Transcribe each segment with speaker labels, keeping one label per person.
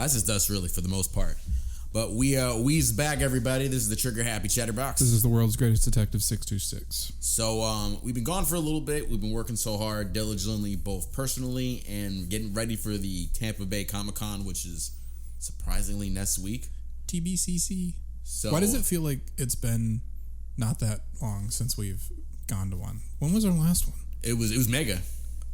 Speaker 1: That's just us, really, for the most part. But we's back, everybody. This is the Trigger Happy Chatterbox.
Speaker 2: This is the world's greatest detective, 626.
Speaker 1: So we've been gone for a little bit. We've been working so hard, diligently, both personally and getting ready for the Tampa Bay Comic-Con, which is surprisingly next week.
Speaker 2: TBCC.
Speaker 1: So
Speaker 2: why does it feel like it's been not that long since we've gone to one? When was our last one?
Speaker 1: It was mega.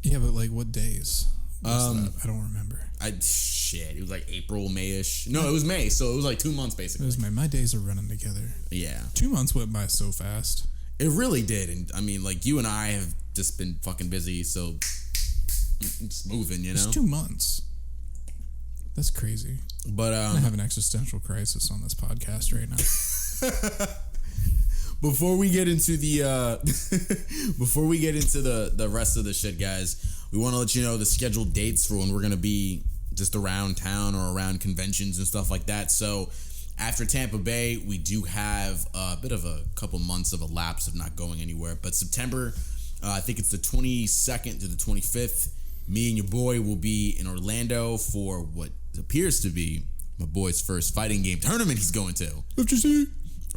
Speaker 2: Yeah, but like what days? I don't remember.
Speaker 1: It was like April, May-ish. No, it was May, so it was like 2 months basically.
Speaker 2: It was May. My days are running together.
Speaker 1: Yeah.
Speaker 2: 2 months went by so fast.
Speaker 1: It really did. And I mean, like, you and I have just been fucking busy, so it's moving, you know?
Speaker 2: It's 2 months. That's crazy.
Speaker 1: But
Speaker 2: I have an existential crisis on this podcast right now.
Speaker 1: Before we get into the the rest of the shit, guys, we want to let you know the scheduled dates for when we're going to be just around town or around conventions and stuff like that. So after Tampa Bay, we do have a bit of a couple months of a lapse of not going anywhere. But September, I think it's the 22nd to the 25th, me and your boy will be in Orlando for what appears to be my boy's first fighting game tournament he's going to.
Speaker 2: FGC.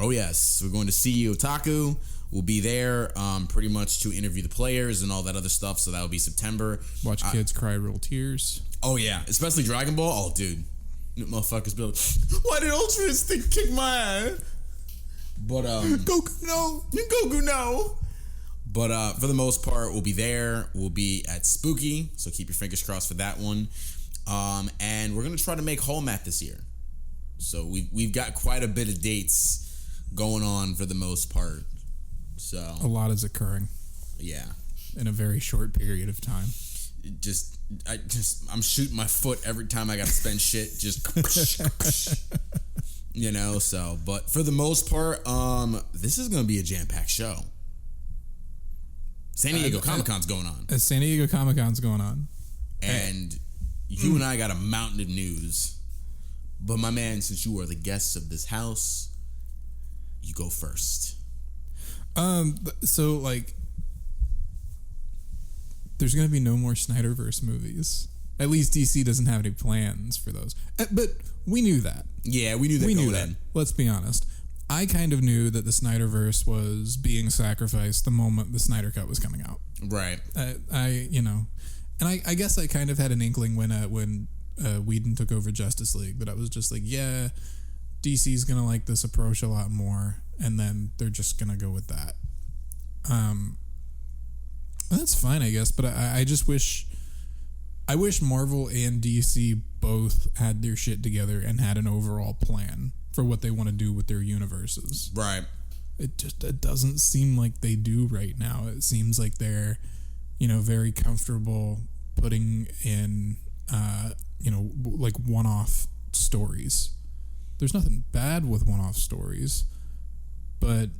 Speaker 1: Oh, yes. We're going to see Otaku. We'll be there pretty much to interview the players and all that other stuff. So that will be September.
Speaker 2: Watch kids cry real tears.
Speaker 1: Oh, yeah. Especially Dragon Ball. Oh, dude. Motherfuckers be like, why did Ultra Instinct kick my ass? But,
Speaker 2: Goku, no.
Speaker 1: Goku, no. But for the most part, we'll be there. We'll be at Spooky. So keep your fingers crossed for that one. And we're going to try to make Hallmat this year. So we've got quite a bit of dates going on for the most part. So
Speaker 2: a lot is occurring.
Speaker 1: Yeah.
Speaker 2: In a very short period of time.
Speaker 1: I'm shooting my foot every time I got to spend shit. Just, you know, so, but for the most part, this is going to be a jam-packed show. San Diego Comic-Con's going on.
Speaker 2: San Diego Comic-Con's going on.
Speaker 1: And you and I got a mountain of news. But my man, since you are the guests of this house, you go first.
Speaker 2: So like, there's gonna be no more Snyderverse movies. At least DC doesn't have any plans for those. But we knew that.
Speaker 1: Yeah, we knew that. We knew that.
Speaker 2: Let's be honest. I kind of knew that the Snyderverse was being sacrificed the moment the Snyder Cut was coming out.
Speaker 1: Right.
Speaker 2: I guess I kind of had an inkling when Whedon took over Justice League that I was just like, yeah, DC's gonna like this approach a lot more, and then they're just gonna go with that. That's fine, I guess, but I just wish Marvel and DC both had their shit together and had an overall plan for what they want to do with their universes.
Speaker 1: Right.
Speaker 2: It doesn't seem like they do right now. It seems like they're, very comfortable putting in, like one-off stories. There's nothing bad with one-off stories, but,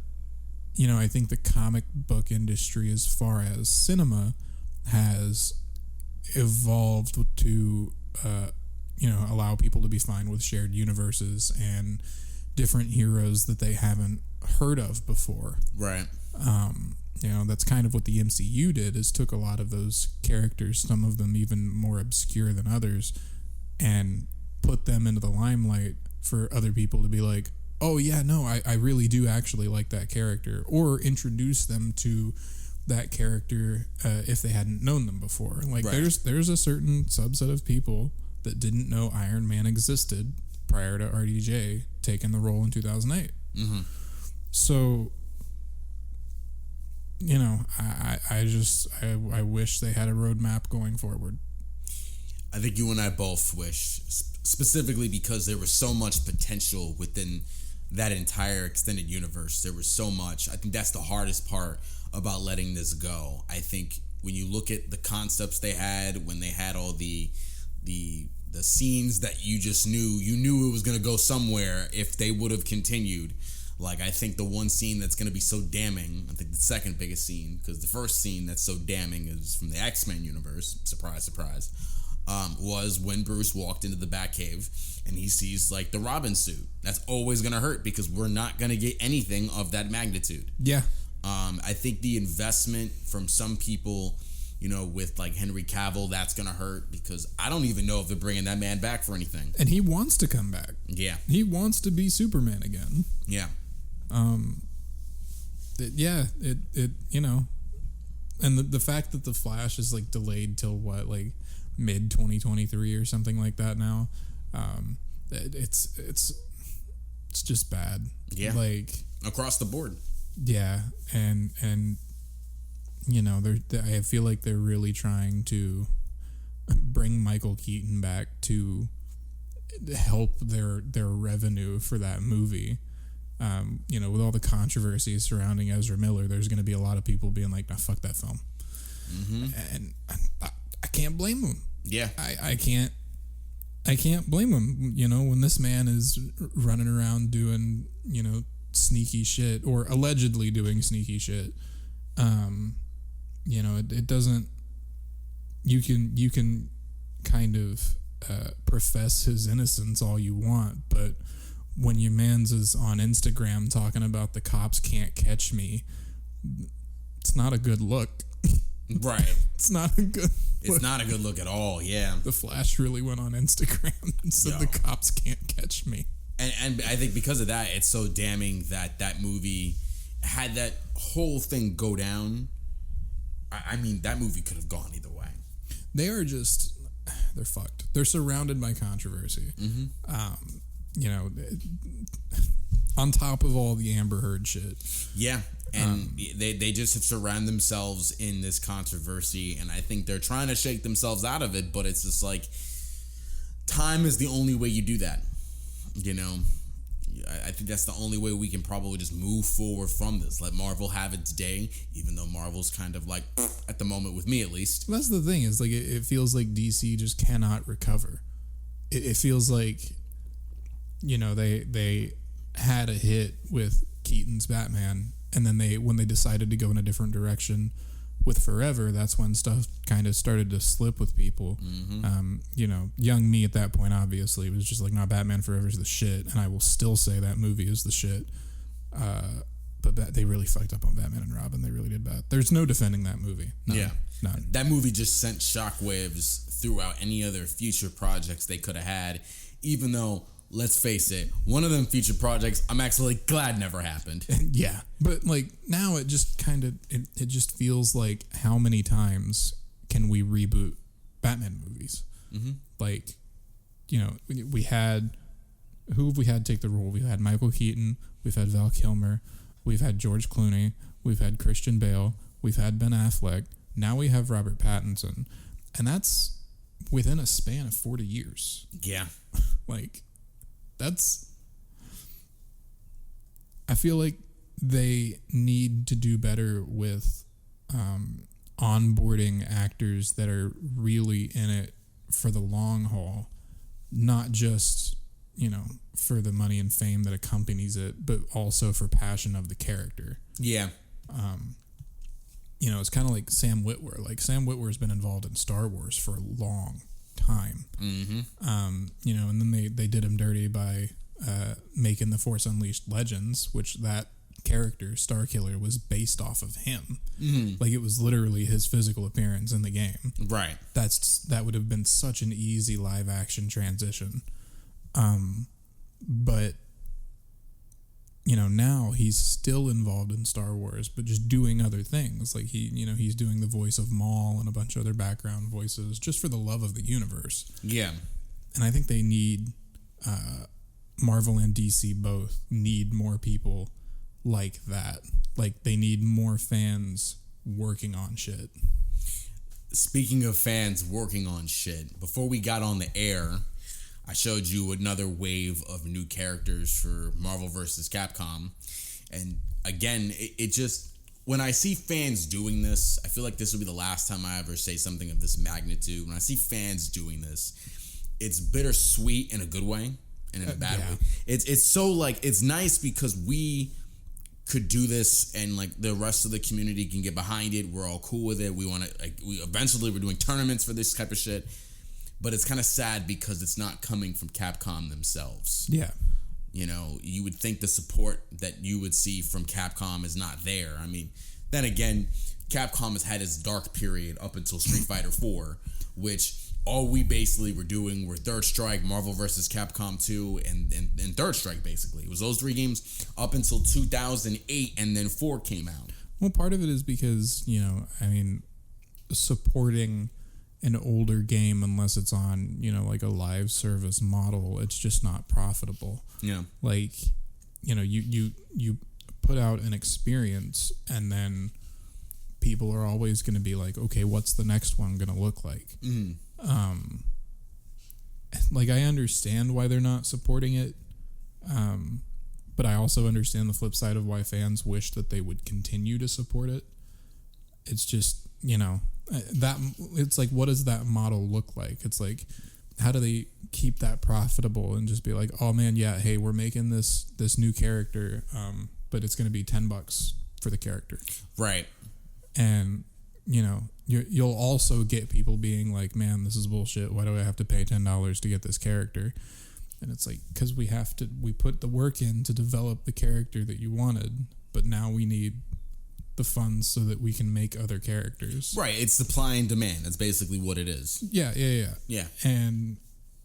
Speaker 2: I think the comic book industry, as far as cinema, has evolved to, allow people to be fine with shared universes and different heroes that they haven't heard of before.
Speaker 1: Right.
Speaker 2: That's kind of what the MCU did, is took a lot of those characters, some of them even more obscure than others, and put them into the limelight for other people to be like, oh yeah, no, I really do actually like that character, or introduce them to that character if they hadn't known them before. Like, right. There's a certain subset of people that didn't know Iron Man existed prior to RDJ taking the role in 2008.
Speaker 1: Mm-hmm.
Speaker 2: So, I wish they had a roadmap going forward.
Speaker 1: I think you and I both wish, specifically because there was so much potential within that entire extended universe. There was so much. I think that's the hardest part about letting this go. I think when you look at the concepts they had, when they had all the scenes that you just knew it was going to go somewhere if they would have continued. Like, I think the one scene that's going to be so damning, I think the second biggest scene, because the first scene that's so damning is from the X-Men universe, surprise, surprise, was when Bruce walked into the Batcave and he sees, like, the Robin suit. That's always going to hurt because we're not going to get anything of that magnitude.
Speaker 2: Yeah.
Speaker 1: I think the investment from some people, with like Henry Cavill, that's gonna hurt because I don't even know if they're bringing that man back for anything.
Speaker 2: And he wants to come back.
Speaker 1: Yeah,
Speaker 2: he wants to be Superman again.
Speaker 1: Yeah.
Speaker 2: And the fact that the Flash is like delayed till what, like mid 2023 or something like that now, it's just bad.
Speaker 1: Yeah,
Speaker 2: like
Speaker 1: across the board.
Speaker 2: Yeah, and I feel like they're really trying to bring Michael Keaton back to help their revenue for that movie. With all the controversy surrounding Ezra Miller, there's going to be a lot of people being like, "Nah, fuck that film," and I can't blame them.
Speaker 1: Yeah,
Speaker 2: I can't blame them. When this man is running around doing sneaky shit or allegedly doing sneaky shit, it doesn't. You can kind of profess his innocence all you want, but when your man's is on Instagram talking about the cops can't catch me, it's not a good look.
Speaker 1: Right.
Speaker 2: It's not a good
Speaker 1: It's not a good look at all, yeah.
Speaker 2: The Flash really went on Instagram and said the cops can't catch me.
Speaker 1: And I think because of that, it's so damning that movie had that whole thing go down. I mean, that movie could have gone either way.
Speaker 2: They're fucked. They're surrounded by controversy. On top of all the Amber Heard shit.
Speaker 1: Yeah, and they just have surrounded themselves in this controversy, and I think they're trying to shake themselves out of it, but it's just like, time is the only way you do that. I think that's the only way we can probably just move forward from this. Let Marvel have its day, even though Marvel's kind of like, at the moment with me at least.
Speaker 2: That's the thing, is like it feels like DC just cannot recover. It feels like, they had a hit with Keaton's Batman, and then when they decided to go in a different direction with Forever, that's when stuff kind of started to slip with people. Young me at that point obviously was just like, no, Batman Forever's the shit, and I will still say that movie is the shit. But they really fucked up on Batman and Robin. They really did bad. There's no defending that movie. None.
Speaker 1: That movie just sent shockwaves throughout any other future projects they could have had, even though, let's face it, one of them future projects I'm actually glad never happened.
Speaker 2: Yeah, but like now it just kind of it just feels like, how many times can we reboot Batman movies? Like, we had, who have we had take the role? We've had Michael Keaton, we've had Val Kilmer, we've had George Clooney, we've had Christian Bale, we've had Ben Affleck, now we have Robert Pattinson, and that's within a span of 40 years.
Speaker 1: Yeah.
Speaker 2: Like, I feel like they need to do better with onboarding actors that are really in it for the long haul, not just, for the money and fame that accompanies it, but also for passion of the character. Yeah. It's kind of like Sam Witwer. Like, Sam Witwer's been involved in Star Wars for a long time. And then they did him dirty by making The Force Unleashed Legends, which that character, Starkiller, was based off of him. Like, it was literally his physical appearance in the game. Right. That would have been such an easy live action transition. But now he's still involved in Star Wars, but just doing other things. Like, he's doing the voice of Maul and a bunch of other background voices just for the love of the universe. Yeah. And I think they need, Marvel and DC both need more people like that. Like, they need more fans working on shit.
Speaker 1: Speaking of fans working on shit, before we got on the air, I showed you another wave of new characters for Marvel vs. Capcom. And again, it just, when I see fans doing this, I feel like this will be the last time I ever say something of this magnitude. When I see fans doing this, it's bittersweet in a good way and in a bad way. It's so, like, it's nice because we could do this and, like, the rest of the community can get behind it. We're all cool with it. We want to, like, eventually we're doing tournaments for this type of shit. But it's kind of sad because it's not coming from Capcom themselves. Yeah. You would think the support that you would see from Capcom is not there. I mean, then again, Capcom has had its dark period up until Street Fighter 4, which all we basically were doing were Third Strike, Marvel vs. Capcom 2, and Third Strike, basically. It was those 3 games up until 2008, and then 4 came out.
Speaker 2: Well, part of it is because, supporting an older game, unless it's on, like a live service model, it's just not profitable.
Speaker 1: Yeah.
Speaker 2: Like, you put out an experience, and then people are always going to be like, okay, what's the next one going to look like?
Speaker 1: Mm.
Speaker 2: Like, I understand why they're not supporting it, but I also understand the flip side of why fans wish that they would continue to support it. It's just, that it's like, what does that model look like? It's like, how do they keep that profitable and just be like, oh man, yeah, hey, we're making this new character, but it's going to be $10 for the character,
Speaker 1: right?
Speaker 2: And you'll also get people being like, man, this is bullshit. Why do I have to pay $10 to get this character? And it's like, because we put the work in to develop the character that you wanted, but now we need the funds so that we can make other characters.
Speaker 1: Right. It's supply and demand. That's basically what it is.
Speaker 2: Yeah.
Speaker 1: Yeah.
Speaker 2: And,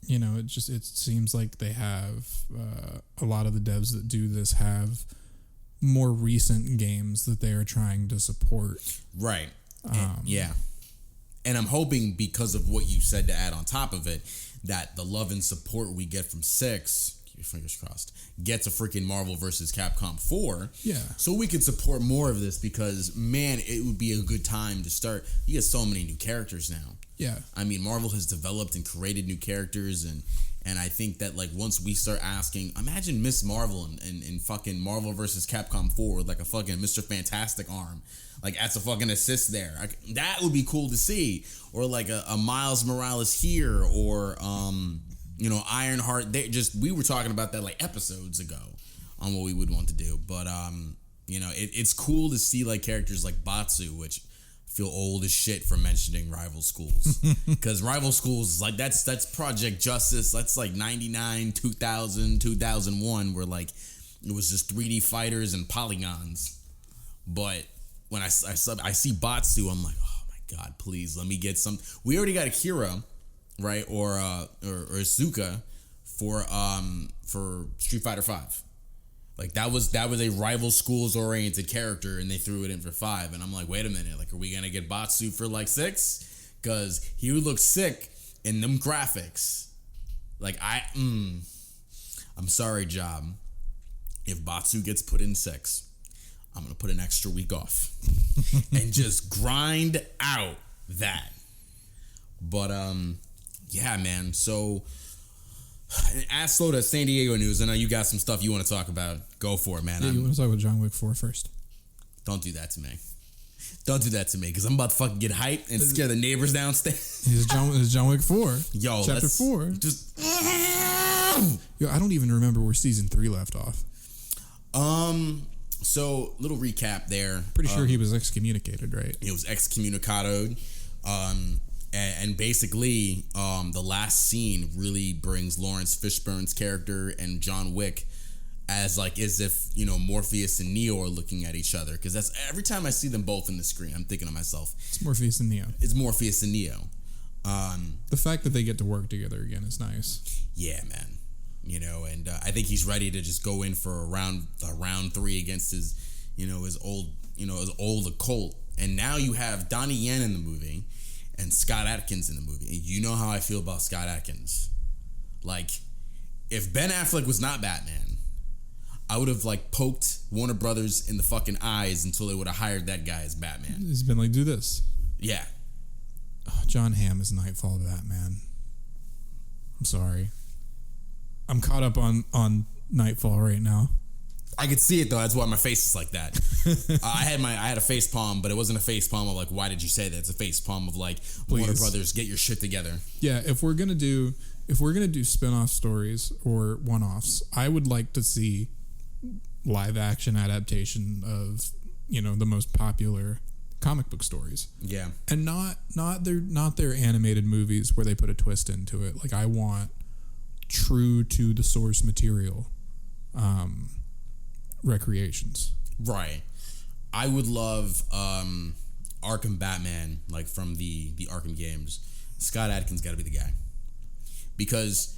Speaker 2: it seems like they have, a lot of the devs that do this have more recent games that they are trying to support.
Speaker 1: Right. Yeah. And I'm hoping, because of what you said, to add on top of it, that the love and support we get from 6, keep your fingers crossed, gets a freaking Marvel vs. Capcom 4.
Speaker 2: Yeah.
Speaker 1: So we could support more of this, because, man, it would be a good time to start. You get so many new characters now.
Speaker 2: Yeah.
Speaker 1: I mean, Marvel has developed and created new characters, and I think that, like, once we start asking, imagine Miss Marvel in fucking Marvel vs. Capcom 4 with, like, a fucking Mr. Fantastic arm. Like, that's a fucking assist there. That would be cool to see. Or, like, a Miles Morales here, or, Ironheart. We were talking about that, like, episodes ago on what we would want to do. But, it's cool to see, like, characters like Batsu, which I feel old as shit for mentioning Rival Schools. Because Rival Schools, like, that's Project Justice. That's, like, 99, 2000, 2001, where, like, it was just 3D fighters and polygons. But when I see Batsu, I'm like, oh my god, please let me get some. We already got Akira, right, or Asuka for Street Fighter 5. Like, that was a Rival Schools oriented character, and they threw it in for 5, and I'm like, wait a minute, like, are we gonna get Batsu for like 6? Because he would look sick in them graphics. Like, I'm sorry, Job, if Batsu gets put in 6. I'm going to put an extra week off and just grind out that. But, yeah, man. So, ask Slow to San Diego news. I know you got some stuff you want to talk about. Go for it, man.
Speaker 2: Yeah, you want to talk about John Wick 4 first?
Speaker 1: Don't do that to me. Don't do that to me, because I'm about to fucking get hyped and scare the neighbors downstairs.
Speaker 2: It's John Wick 4.
Speaker 1: Yo,
Speaker 2: Chapter 4.
Speaker 1: Just...
Speaker 2: Yo, I don't even remember where season 3 left off.
Speaker 1: So, little recap there.
Speaker 2: Pretty sure he was excommunicated, right?
Speaker 1: He was excommunicated. And basically, the last scene really brings Lawrence Fishburne's character and John Wick as if, Morpheus and Neo are looking at each other. Because that's, every time I see them both in the screen, I'm thinking to myself,
Speaker 2: it's Morpheus and Neo.
Speaker 1: It's Morpheus and Neo.
Speaker 2: The fact that they get to work together again is nice.
Speaker 1: Yeah, man. And I think he's ready to just go in for a round 3 against his old occult. And now you have Donnie Yen in the movie and Scott Adkins in the movie. And you know how I feel about Scott Adkins. Like, if Ben Affleck was not Batman, I would have, like, poked Warner Brothers in the fucking eyes until they would have hired that guy as Batman.
Speaker 2: It's been like, do this.
Speaker 1: Yeah.
Speaker 2: Oh, John Hamm is Nightfall Batman. I'm sorry. I'm caught up on Nightfall right now.
Speaker 1: I could see it though. That's why my face is like that. I had a face palm, but it wasn't a face palm of like, why did you say that? It's a face palm of like, please, Warner Brothers, get your shit together. Yeah,
Speaker 2: if we're gonna do spin-off stories or one-offs, I would like to see live action adaptation of the most popular comic book stories.
Speaker 1: Yeah,
Speaker 2: and not their animated movies where they put a twist into it. Like, I want true to the source material recreations.
Speaker 1: Right. I would love Arkham Batman, like from the Arkham games, Scott Adkins got to be the guy, because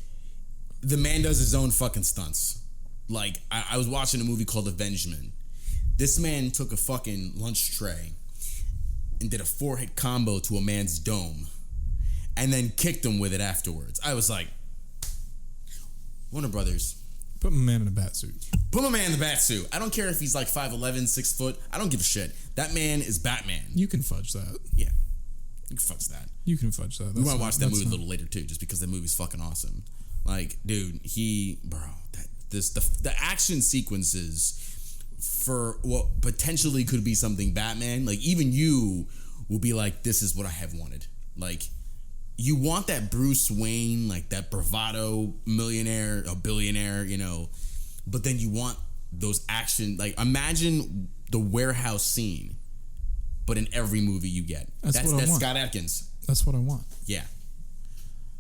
Speaker 1: the man does his own fucking stunts. Like I was watching a movie called Avengement. This man took a fucking lunch tray and did a 4-hit combo to a man's dome, and then kicked him with it afterwards. I was like, Warner Brothers.
Speaker 2: Put my man in a bat suit.
Speaker 1: Put my man in the bat suit. I don't care if he's like 5'11", 6 foot. I don't give a shit. That man is Batman.
Speaker 2: You can fudge that.
Speaker 1: Yeah. You can fudge that.
Speaker 2: You can fudge that.
Speaker 1: We might watch that movie a little later too, just because that movie's fucking awesome. Like, dude, the action sequences for what potentially could be something Batman, like even you will be like, this is what I have wanted. Like, you want that Bruce Wayne, like that bravado millionaire, a billionaire, you know, but then you want those action, like imagine the warehouse scene, but in every movie you get. That's Scott Adkins.
Speaker 2: That's what I want.
Speaker 1: Yeah.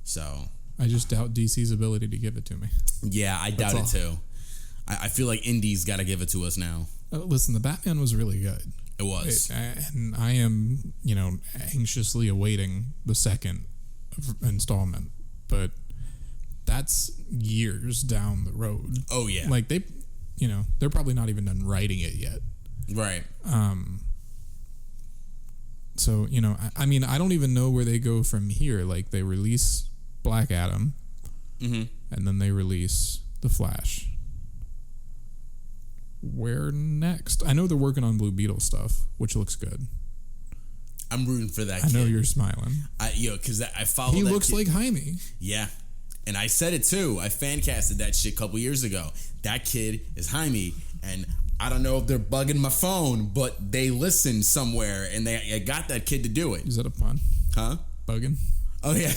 Speaker 1: So
Speaker 2: I just doubt DC's ability to give it to me.
Speaker 1: Yeah, I doubt it too. I feel like Indy's got to give it to us now.
Speaker 2: Listen, the Batman was really good.
Speaker 1: It was.
Speaker 2: And I am, anxiously awaiting the second installment, but that's years down the road.
Speaker 1: Oh yeah.
Speaker 2: Like they're probably not even done writing it yet.
Speaker 1: Right.
Speaker 2: So, I mean, I don't even know where they go from here. Like they release Black Adam, and then they release The Flash. Where next? I know they're working on Blue Beetle stuff, which looks good.
Speaker 1: I'm rooting for that
Speaker 2: I
Speaker 1: kid.
Speaker 2: know you're smiling.
Speaker 1: Because I follow
Speaker 2: He
Speaker 1: that
Speaker 2: looks
Speaker 1: kid.
Speaker 2: like Jaime.
Speaker 1: Yeah. And I said it too. I fan casted that shit a couple years ago. That kid is Jaime. And I don't know if they're bugging my phone, but they listened somewhere and they got that kid to do it.
Speaker 2: Is that a pun?
Speaker 1: Huh?
Speaker 2: Bugging?
Speaker 1: Oh, yeah.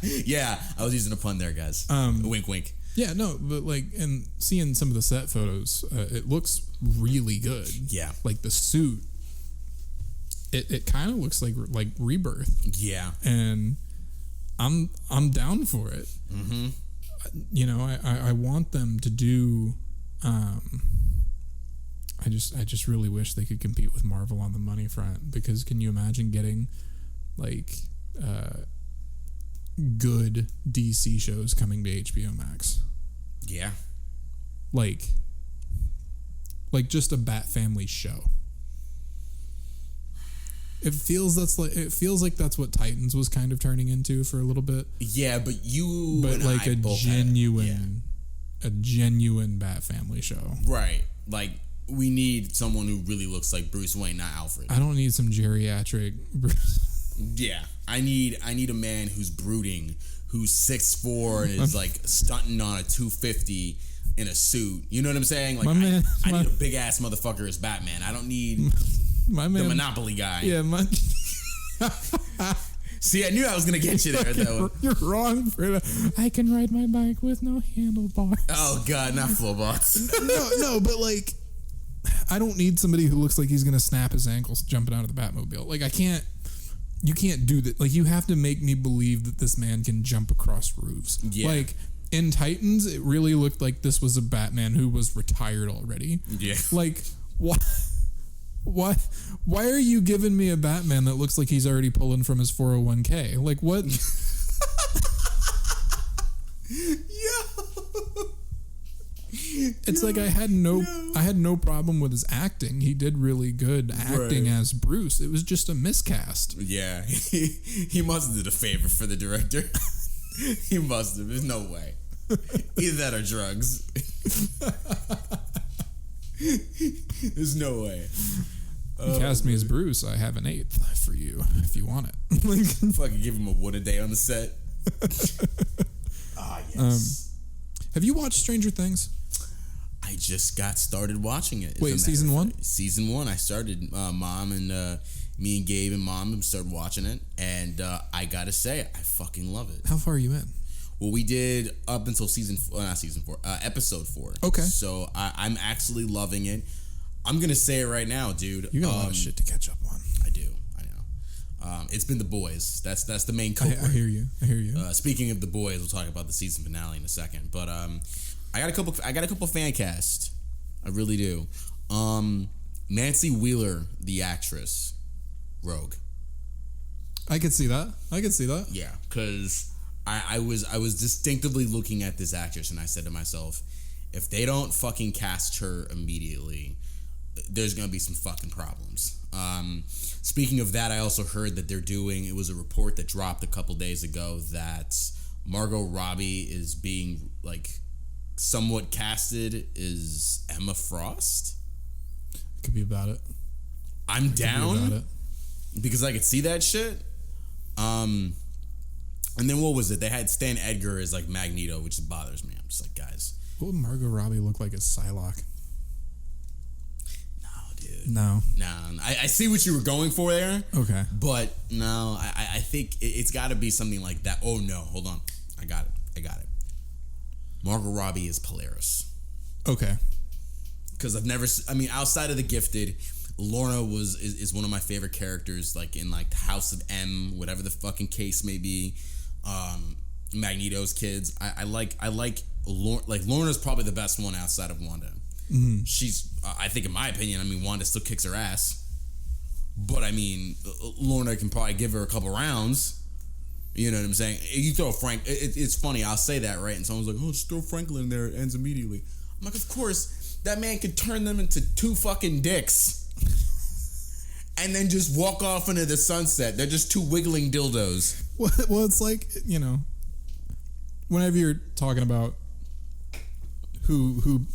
Speaker 1: Yeah. I was using a pun there, guys. Wink, wink.
Speaker 2: Yeah, no, but and seeing some of the set photos, it looks really good.
Speaker 1: Yeah.
Speaker 2: Like the suit, it kind of looks like Rebirth.
Speaker 1: Yeah.
Speaker 2: And I'm down for it. Mm-hmm. I want them to do. I just really wish they could compete with Marvel on the money front, because can you imagine getting good DC shows coming to HBO Max?
Speaker 1: Yeah.
Speaker 2: Like just a Bat Family show. It feels like that's what Titans was kind of turning into for a little bit.
Speaker 1: Yeah, but
Speaker 2: like a genuine Bat Family show.
Speaker 1: Right. Like we need someone who really looks like Bruce Wayne, not Alfred.
Speaker 2: I don't need some geriatric Bruce.
Speaker 1: Yeah, I need a man who's brooding, who's 6'4" and is like stunting on a 250 in a suit. You know what I'm saying? Like I need a big ass motherfucker as Batman. I don't need the Monopoly guy.
Speaker 2: Yeah,
Speaker 1: See, I knew I was gonna get you there though.
Speaker 2: You're wrong for that. I can ride my bike with no handlebars.
Speaker 1: Oh God, not Flowbox.
Speaker 2: No, but I don't need somebody who looks like he's gonna snap his ankles jumping out of the Batmobile. Like you can't do that. Like you have to make me believe that this man can jump across roofs.
Speaker 1: Yeah.
Speaker 2: Like in Titans, it really looked like this was a Batman who was retired already. Yeah. Like why are you giving me a Batman that looks like he's already pulling from his 401k? Like what? It's like I had no problem with his acting. He did really good acting as Bruce. It was just a miscast.
Speaker 1: Yeah, he must have did a favor for the director. He must have. There's no way. Either that or drugs. There's no way.
Speaker 2: You cast me as Bruce. I have an 8th for you if you want it.
Speaker 1: Fucking give him a wood a day on the set. Yes.
Speaker 2: Have you watched Stranger Things?
Speaker 1: I just got started watching it.
Speaker 2: Wait, season 1?
Speaker 1: Season 1. I started. Mom and me and Gabe and Mom started watching it, and I gotta say, I fucking love it.
Speaker 2: How far are you in?
Speaker 1: Well, we did up until episode 4.
Speaker 2: Okay.
Speaker 1: So I'm actually loving it. I'm gonna say it right now, dude.
Speaker 2: You got a lot of shit to catch up on.
Speaker 1: I do. I know. It's been The Boys. That's the main culprit.
Speaker 2: I hear you.
Speaker 1: Speaking of The Boys, we'll talk about the season finale in a second. But I got a couple fan casts. I really do. Nancy Wheeler, the actress, Rogue.
Speaker 2: I could see that.
Speaker 1: Yeah, because I was distinctively looking at this actress and I said to myself, if they don't fucking cast her immediately, there's gonna be some fucking problems. Speaking of that, I also heard that it was a report that dropped a couple days ago that Margot Robbie is being like somewhat casted as Emma Frost.
Speaker 2: Could be about it.
Speaker 1: I'm down because I could see that shit. And then what was it? They had Stan Edgar as like Magneto, which bothers me. I'm just like, guys,
Speaker 2: what would Margot Robbie look like as Psylocke?
Speaker 1: No, dude.
Speaker 2: No.
Speaker 1: I see what you were going for there.
Speaker 2: Okay.
Speaker 1: But no, I think it's got to be something like that. Oh no, hold on. I got it. Margot Robbie is Polaris.
Speaker 2: Okay.
Speaker 1: Because outside of The Gifted, Lorna is one of my favorite characters, like in like House of M, whatever the fucking case may be. Magneto's kids. I like Lorna's probably the best one outside of Wanda. Mm-hmm. She's, I think, in my opinion, Wanda still kicks her ass, but Lorna can probably give her a couple rounds. You know what I'm saying? You throw Frank. It's funny. I'll say that, right? And someone's like, "Oh, just throw Franklin in there. It ends immediately." I'm like, of course, that man could turn them into two fucking dicks. And then just walk off into the sunset. They're just two wiggling dildos.
Speaker 2: Well, it's like, whenever you're talking about who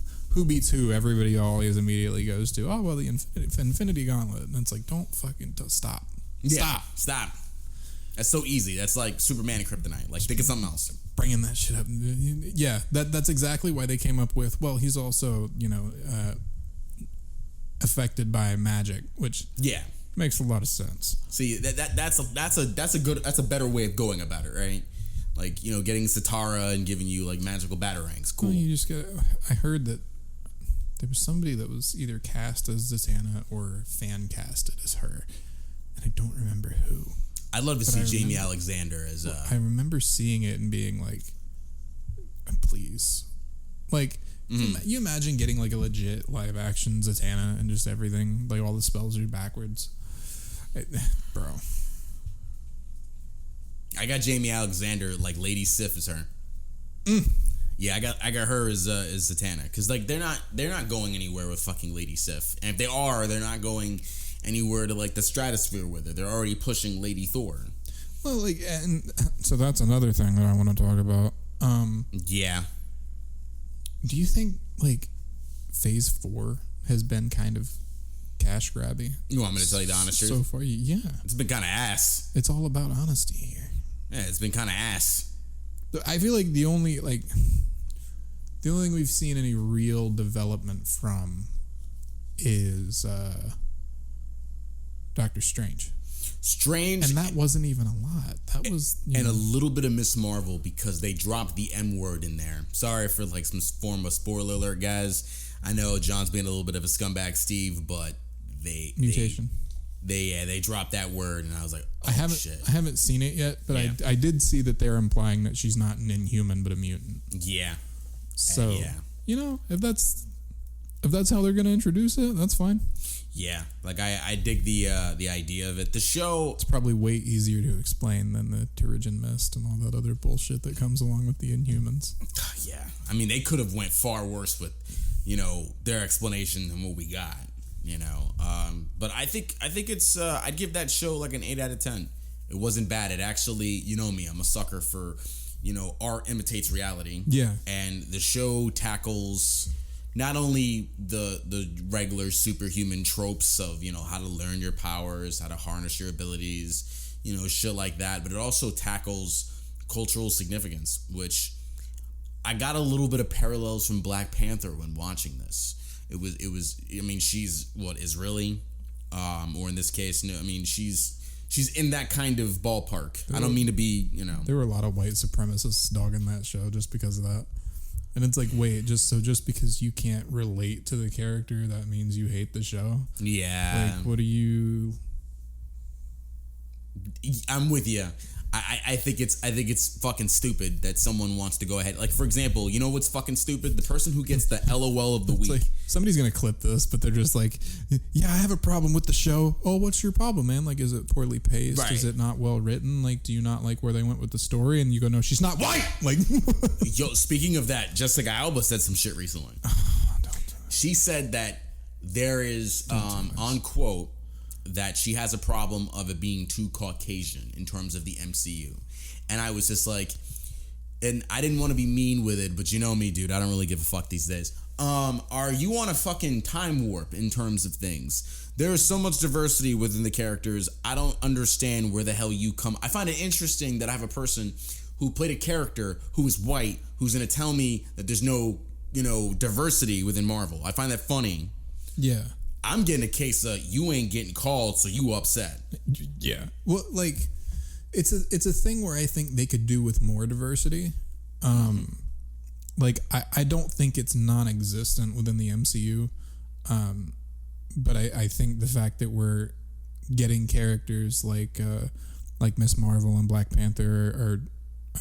Speaker 2: beats who, everybody always immediately goes to, oh, well, the Infinity Gauntlet. And it's like, don't fucking stop.
Speaker 1: Yeah, stop. That's so easy. That's like Superman and Kryptonite. Like, think of something else.
Speaker 2: Bringing that shit up. Yeah, that's exactly why they came up with, well, he's also, affected by magic, which makes a lot of sense. See,
Speaker 1: that's a better way of going about it, right? Like, getting Satara and giving you like magical batarangs. Cool.
Speaker 2: Well, I heard that there was somebody that was either cast as Zatanna or fan casted as her, and I don't remember who.
Speaker 1: I'd love to see Jamie Alexander as.
Speaker 2: I remember seeing it and being like, please, like. You imagine getting like a legit live action Zatanna and just everything, like all the spells are backwards, bro.
Speaker 1: I got Jamie Alexander like Lady Sif as her. Yeah, I got her as Zatanna because like they're not going anywhere with fucking Lady Sif, and if they are, they're not going anywhere to like the stratosphere with her. They're already pushing Lady Thor.
Speaker 2: Well, like, and so that's another thing that I want to talk about.
Speaker 1: Yeah.
Speaker 2: Do you think, like, Phase 4 has been kind of cash grabby?
Speaker 1: You want me to tell you the honest truth?
Speaker 2: So far, yeah.
Speaker 1: It's been kind of ass.
Speaker 2: It's all about honesty here.
Speaker 1: Yeah, it's been kind of ass.
Speaker 2: I feel like the only thing we've seen any real development from is Doctor Strange. And that wasn't even a lot. That was
Speaker 1: a little bit of Miss Marvel because they dropped the M word in there. Sorry for like some form of spoiler alert, guys. I know John's being a little bit of a scumbag, Steve, but they dropped that word, and I was like, oh, shit.
Speaker 2: I haven't seen it yet, but yeah. I did see that they're implying that she's not an Inhuman but a mutant.
Speaker 1: Yeah.
Speaker 2: So if that's how they're gonna introduce it, that's fine.
Speaker 1: Yeah, like I dig the idea of it. The show,
Speaker 2: it's probably way easier to explain than the Terrigen Mist and all that other bullshit that comes along with the Inhumans.
Speaker 1: Yeah, they could have went far worse with, their explanation than what we got. But I think it's I'd give that show like an 8 out of 10. It wasn't bad. It actually, you know me, I'm a sucker for, art imitates reality.
Speaker 2: Yeah,
Speaker 1: and the show tackles not only the regular superhuman tropes of, how to learn your powers, how to harness your abilities, shit like that, but it also tackles cultural significance, which I got a little bit of parallels from Black Panther when watching this. It was she's Israeli, or in this case, she's in that kind of ballpark. I don't mean to be,
Speaker 2: There were a lot of white supremacists dogging that show just because of that. And it's like, wait, just because you can't relate to the character, that means you hate the show?
Speaker 1: Yeah.
Speaker 2: Like, what are you...
Speaker 1: I'm with you. I think it's fucking stupid that someone wants to go ahead. Like, for example, you know what's fucking stupid? The person who gets the LOL of the week.
Speaker 2: Like, somebody's gonna clip this, but they're just like, yeah, I have a problem with the show. Oh, what's your problem, man? Like, is it poorly paced?
Speaker 1: Right.
Speaker 2: Is it not well written? Like, do you not like where they went with the story? And you go, no, she's not white. Like,
Speaker 1: yo, speaking of that, Jessica Alba said some shit recently. She said that there is, on quote, that she has a problem of it being too Caucasian in terms of the MCU. And I was just like, and I didn't want to be mean with it, but you know me, dude, I don't really give a fuck these days. Are you on a fucking time warp in terms of things? There is so much diversity within the characters. I don't understand where the hell you come. I find it interesting that I have a person who played a character who is white, who's going to tell me that there's no, diversity within Marvel. I find that funny.
Speaker 2: Yeah.
Speaker 1: I'm getting a case of you ain't getting called, so you upset.
Speaker 2: Yeah. Well, like, it's a thing where I think they could do with more diversity. Like, I don't think it's non-existent within the MCU. But I think the fact that we're getting characters like Miss Marvel and Black Panther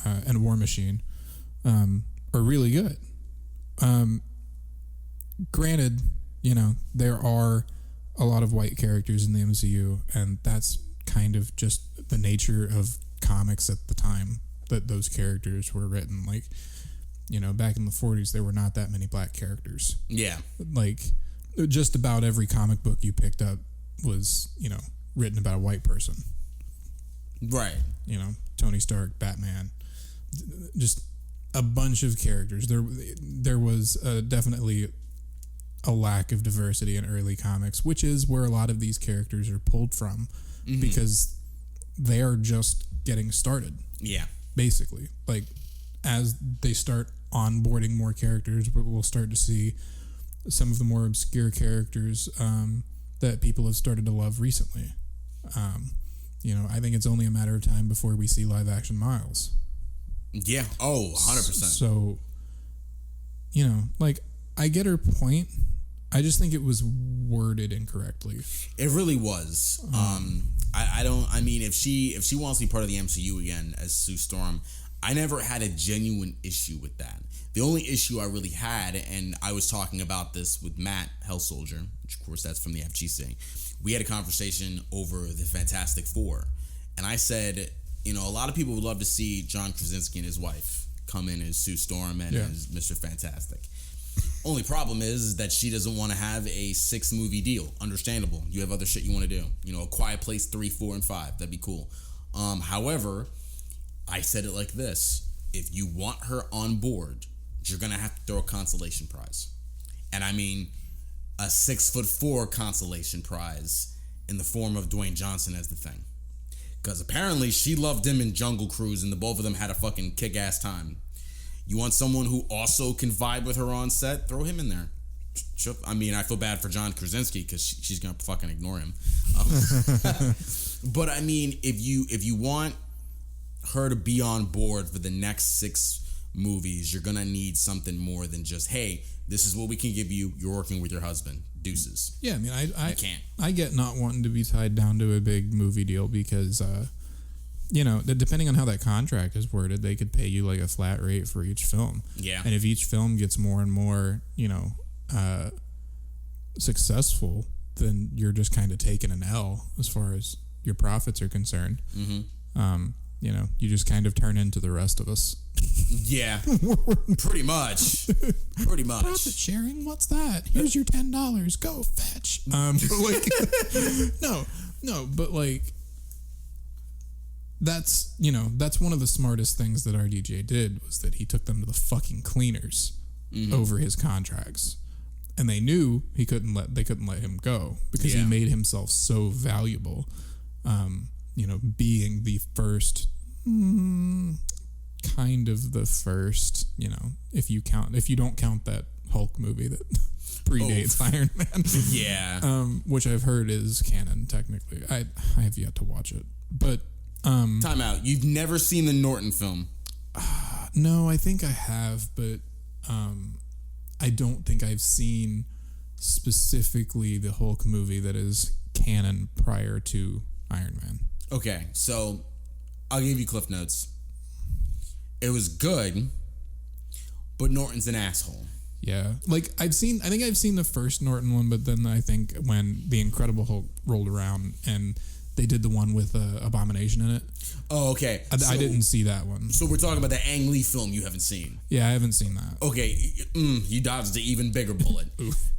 Speaker 2: and War Machine are really good. Granted, there are a lot of white characters in the MCU, and that's kind of just the nature of comics at the time that those characters were written. Like, back in the 40s, there were not that many black characters.
Speaker 1: Yeah.
Speaker 2: Like, just about every comic book you picked up was, written about a white person.
Speaker 1: Right.
Speaker 2: Tony Stark, Batman, just a bunch of characters. There was definitely a lack of diversity in early comics, which is where a lot of these characters are pulled from, because they are just getting started.
Speaker 1: Yeah.
Speaker 2: Basically. Like, as they start onboarding more characters, we'll start to see some of the more obscure characters that people have started to love recently. I think it's only a matter of time before we see live action Miles.
Speaker 1: Yeah. Oh, 100%.
Speaker 2: So, like, I get her point. I just think it was worded incorrectly.
Speaker 1: It really was. If she wants to be part of the MCU again as Sue Storm, I never had a genuine issue with that. The only issue I really had, and I was talking about this with Matt Hellsoldier, which of course that's from the FGC. We had a conversation over the Fantastic Four, and I said, a lot of people would love to see John Krasinski and his wife come in as Sue Storm and as Mr. Fantastic. Only problem is that she doesn't want to have a 6-movie deal. Understandable. You have other shit you want to do. A Quiet Place 3, 4, and 5. That'd be cool. However, I said it like this. If you want her on board, you're going to have to throw a consolation prize. And I mean a 6'4" consolation prize in the form of Dwayne Johnson as the thing. Because apparently she loved him in Jungle Cruise and the both of them had a fucking kick-ass time. You want someone who also can vibe with her on set? Throw him in there. I mean, I feel bad for John Krasinski because she's going to fucking ignore him. But I mean, if you want her to be on board for the next 6 movies, you're going to need something more than just, hey, this is what we can give you. You're working with your husband. Deuces.
Speaker 2: Yeah, I mean, I
Speaker 1: can't.
Speaker 2: I get not wanting to be tied down to a big movie deal because, depending on how that contract is worded, they could pay you like a flat rate for each film.
Speaker 1: Yeah.
Speaker 2: And if each film gets more and more, successful, then you're just kind of taking an L as far as your profits are concerned. Mm-hmm. You just kind of turn into the rest of us. Yeah,
Speaker 1: pretty much.
Speaker 2: Profit sharing? What's that? Here's your $10. Go fetch. But that's one of the smartest things that RDJ did was that he took them to the fucking cleaners over his contracts, and they knew they couldn't let him go because he made himself so valuable. Being the first. Kind of the first, if you don't count that Hulk movie that predates Iron Man.
Speaker 1: Yeah.
Speaker 2: Which I've heard is canon technically. I have yet to watch it. But
Speaker 1: time out. You've never seen the Norton film?
Speaker 2: No, I think I have, but I don't think I've seen specifically the Hulk movie that is canon prior to Iron Man.
Speaker 1: Okay, so I'll give you Cliff Notes. It was good, but Norton's an asshole.
Speaker 2: Yeah, like I think I've seen the first Norton one, but then I think when the Incredible Hulk rolled around and they did the one with Abomination in it.
Speaker 1: Oh, okay.
Speaker 2: I didn't see that one.
Speaker 1: So we're talking about the Ang Lee film you haven't seen.
Speaker 2: Yeah, I haven't seen that.
Speaker 1: Okay, you dodged the even bigger bullet.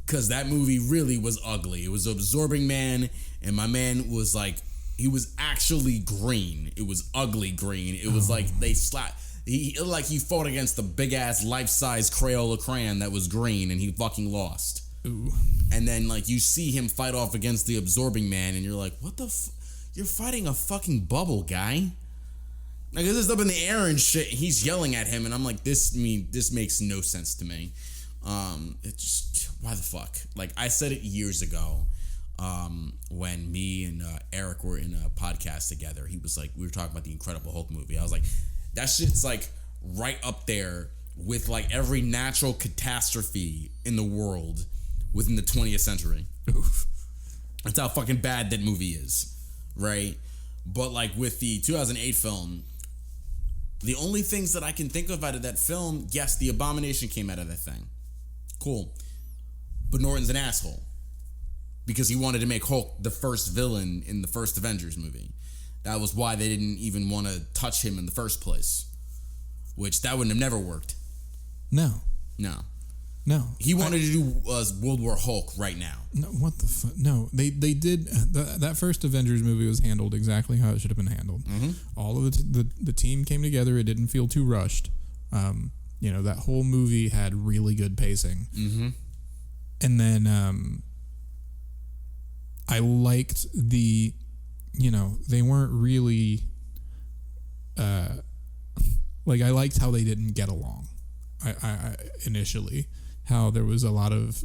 Speaker 1: Because that movie really was ugly. It was Absorbing Man, and my man was like, he was actually green. It was ugly green. It was like they slapped. He looked like he fought against the big ass life size Crayola crayon that was green, and he fucking lost.
Speaker 2: Ooh.
Speaker 1: And then like you see him fight off against the Absorbing Man, and you're like, what the? You're fighting a fucking bubble, guy. Like this is up in the air and shit. He's yelling at him, and I'm like, this makes no sense to me. It's just, why the fuck? Like I said it years ago, when me and Eric were in a podcast together. He was like, we were talking about the Incredible Hulk movie. I was like, that shit's like right up there with like every natural catastrophe in the world within the 20th century. Oof. That's how fucking bad that movie is, right? But like with the 2008 film, the only things that I can think of out of that film, yes, the Abomination came out of that thing. Cool. But Norton's an asshole. Because he wanted to make Hulk the first villain in the first Avengers movie. That was why they didn't even want to touch him in the first place. Which, that wouldn't have never worked.
Speaker 2: No.
Speaker 1: He wanted to do World War Hulk right now.
Speaker 2: No, what the fuck? No, they did. That first Avengers movie was handled exactly how it should have been handled. Mm-hmm. All of the team came together. It didn't feel too rushed. That whole movie had really good pacing. Mm-hmm. And then I liked they weren't really I liked how they didn't get along. I initially, how there was a lot of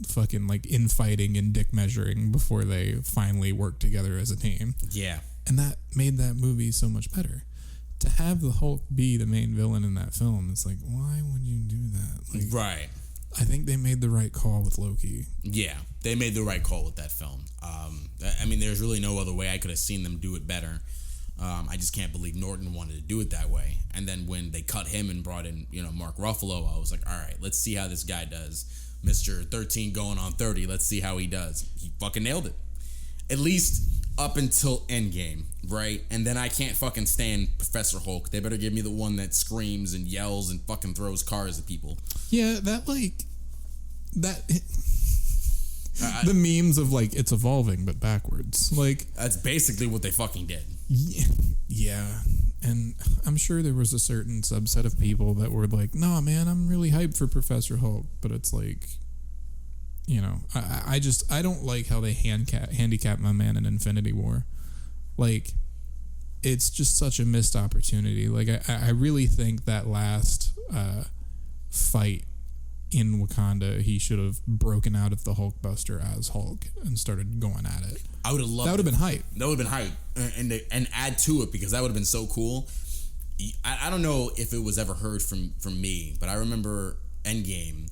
Speaker 2: fucking like infighting and dick measuring before they finally worked together as a team.
Speaker 1: Yeah,
Speaker 2: and that made that movie so much better. To have the Hulk be the main villain in that film, it's like, why would you do that? Like,
Speaker 1: right.
Speaker 2: I think they made the right call with Loki.
Speaker 1: Yeah, they made the right call with that film. I mean, there's really no other way I could have seen them do it better. I just can't believe Norton wanted to do it that way. And then when they cut him and brought in, Mark Ruffalo, I was like, all right, let's see how this guy does. Mr. 13 going on 30, let's see how he does. He fucking nailed it. At least up until Endgame, right? And then I can't fucking stand Professor Hulk. They better give me the one that screams and yells and fucking throws cars at people.
Speaker 2: Yeah, the memes of like it's evolving but backwards. Like
Speaker 1: that's basically what they fucking did.
Speaker 2: Yeah. And I'm sure there was a certain subset of people that were like, "No, man, I'm really hyped for Professor Hulk," but it's like, I don't like how they handicap my man in Infinity War. Like, it's just such a missed opportunity. Like, I really think that last fight in Wakanda, he should have broken out of the Hulkbuster as Hulk and started going at it.
Speaker 1: I would have loved
Speaker 2: that. Would have been hype.
Speaker 1: That would have been hype, and add to it, because that would have been so cool. I don't know if it was ever heard from me, but I remember Endgame.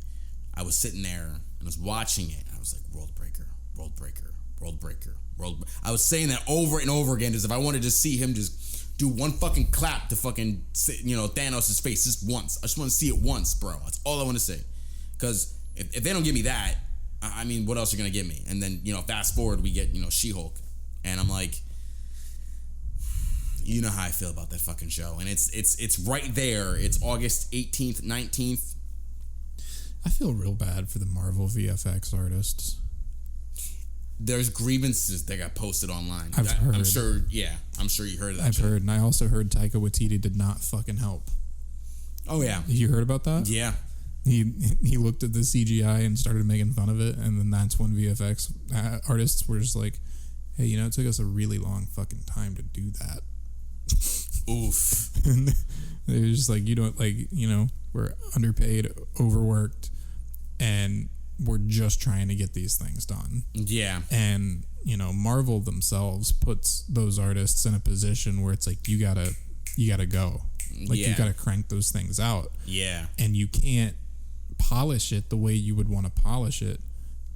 Speaker 1: I was sitting there and I was watching it. And I was like, world breaker, world breaker, world breaker, world. I was saying that over and over again, as if I wanted to see him just do one fucking clap to fucking Thanos' face just once. I just want to see it once, bro. That's all I want to say. Because if they don't give me that, I mean, what else are going to give me? And then, fast forward, we get, She-Hulk. And I'm like, you know how I feel about that fucking show. And it's right there. It's August 18th, 19th.
Speaker 2: I feel real bad for the Marvel VFX artists.
Speaker 1: There's grievances that got posted online.
Speaker 2: I've heard.
Speaker 1: I'm sure you heard of that.
Speaker 2: I've heard. And I also heard Taika Waititi did not fucking help.
Speaker 1: Oh, yeah.
Speaker 2: You heard about that?
Speaker 1: Yeah.
Speaker 2: He looked at the CGI and started making fun of it, and then that's when VFX artists were just like, hey, it took us a really long fucking time to do that.
Speaker 1: Oof.
Speaker 2: And they were just like, we're underpaid, overworked, and we're just trying to get these things done.
Speaker 1: Yeah.
Speaker 2: And, Marvel themselves puts those artists in a position where it's like, you gotta go. Like, you gotta crank those things out.
Speaker 1: Yeah.
Speaker 2: And you can't polish it the way you would want to polish it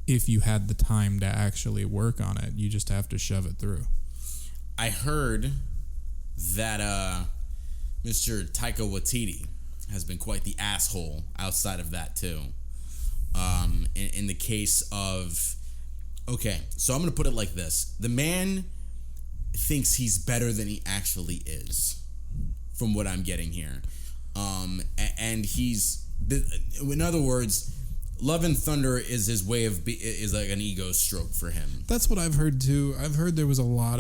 Speaker 2: if you had the time to actually work on it. You just have to shove it through.
Speaker 1: I heard that Mr. Taika Waititi has been quite the asshole outside of that too. In the case of, okay, so I'm gonna put it like this: the man thinks he's better than he actually is, from what I'm getting here, and he's, in other words, Love and Thunder is his way of is like an ego stroke for him.
Speaker 2: That's what I've heard too. I've heard there was a lot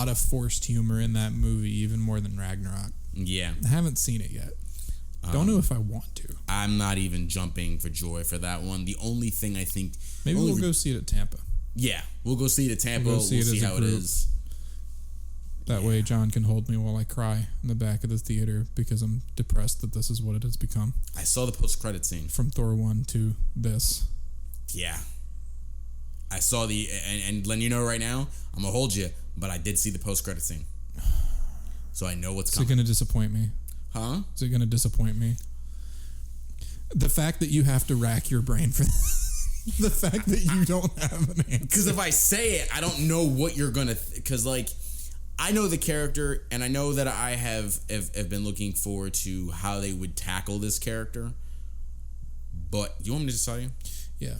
Speaker 2: of forced humor in that movie, even more than Ragnarok.
Speaker 1: Yeah,
Speaker 2: I haven't seen it yet. Don't know if I want to.
Speaker 1: I'm not even jumping for joy for that one. The only thing I think,
Speaker 2: maybe we'll go see it at Tampa.
Speaker 1: Yeah, we'll go see it at Tampa. We'll see how it is.
Speaker 2: That way, John can hold me while I cry in the back of the theater because I'm depressed that this is what it has become.
Speaker 1: I saw the post-credit scene
Speaker 2: from Thor 1 to this.
Speaker 1: Yeah, I saw and letting you know right now, I'm gonna hold you, but I did see the post-credit scene, so I know what's coming.
Speaker 2: Is it gonna disappoint me?
Speaker 1: Huh?
Speaker 2: Is it gonna disappoint me? The fact that you have to rack your brain for that. The fact that you don't have an answer.
Speaker 1: Because if I say it, I don't know what you're gonna. Because like, I know the character, and I know that I have been looking forward to how they would tackle this character. But you want me to just tell you?
Speaker 2: Yeah.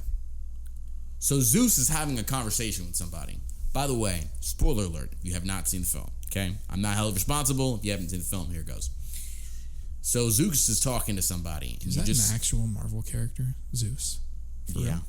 Speaker 1: So Zeus is having a conversation with somebody. By the way, spoiler alert: if you have not seen the film, okay? I'm not held responsible. If you haven't seen the film, here it goes. So Zeus is talking to somebody.
Speaker 2: Is that an actual Marvel character, Zeus? For
Speaker 1: yeah.
Speaker 2: Real?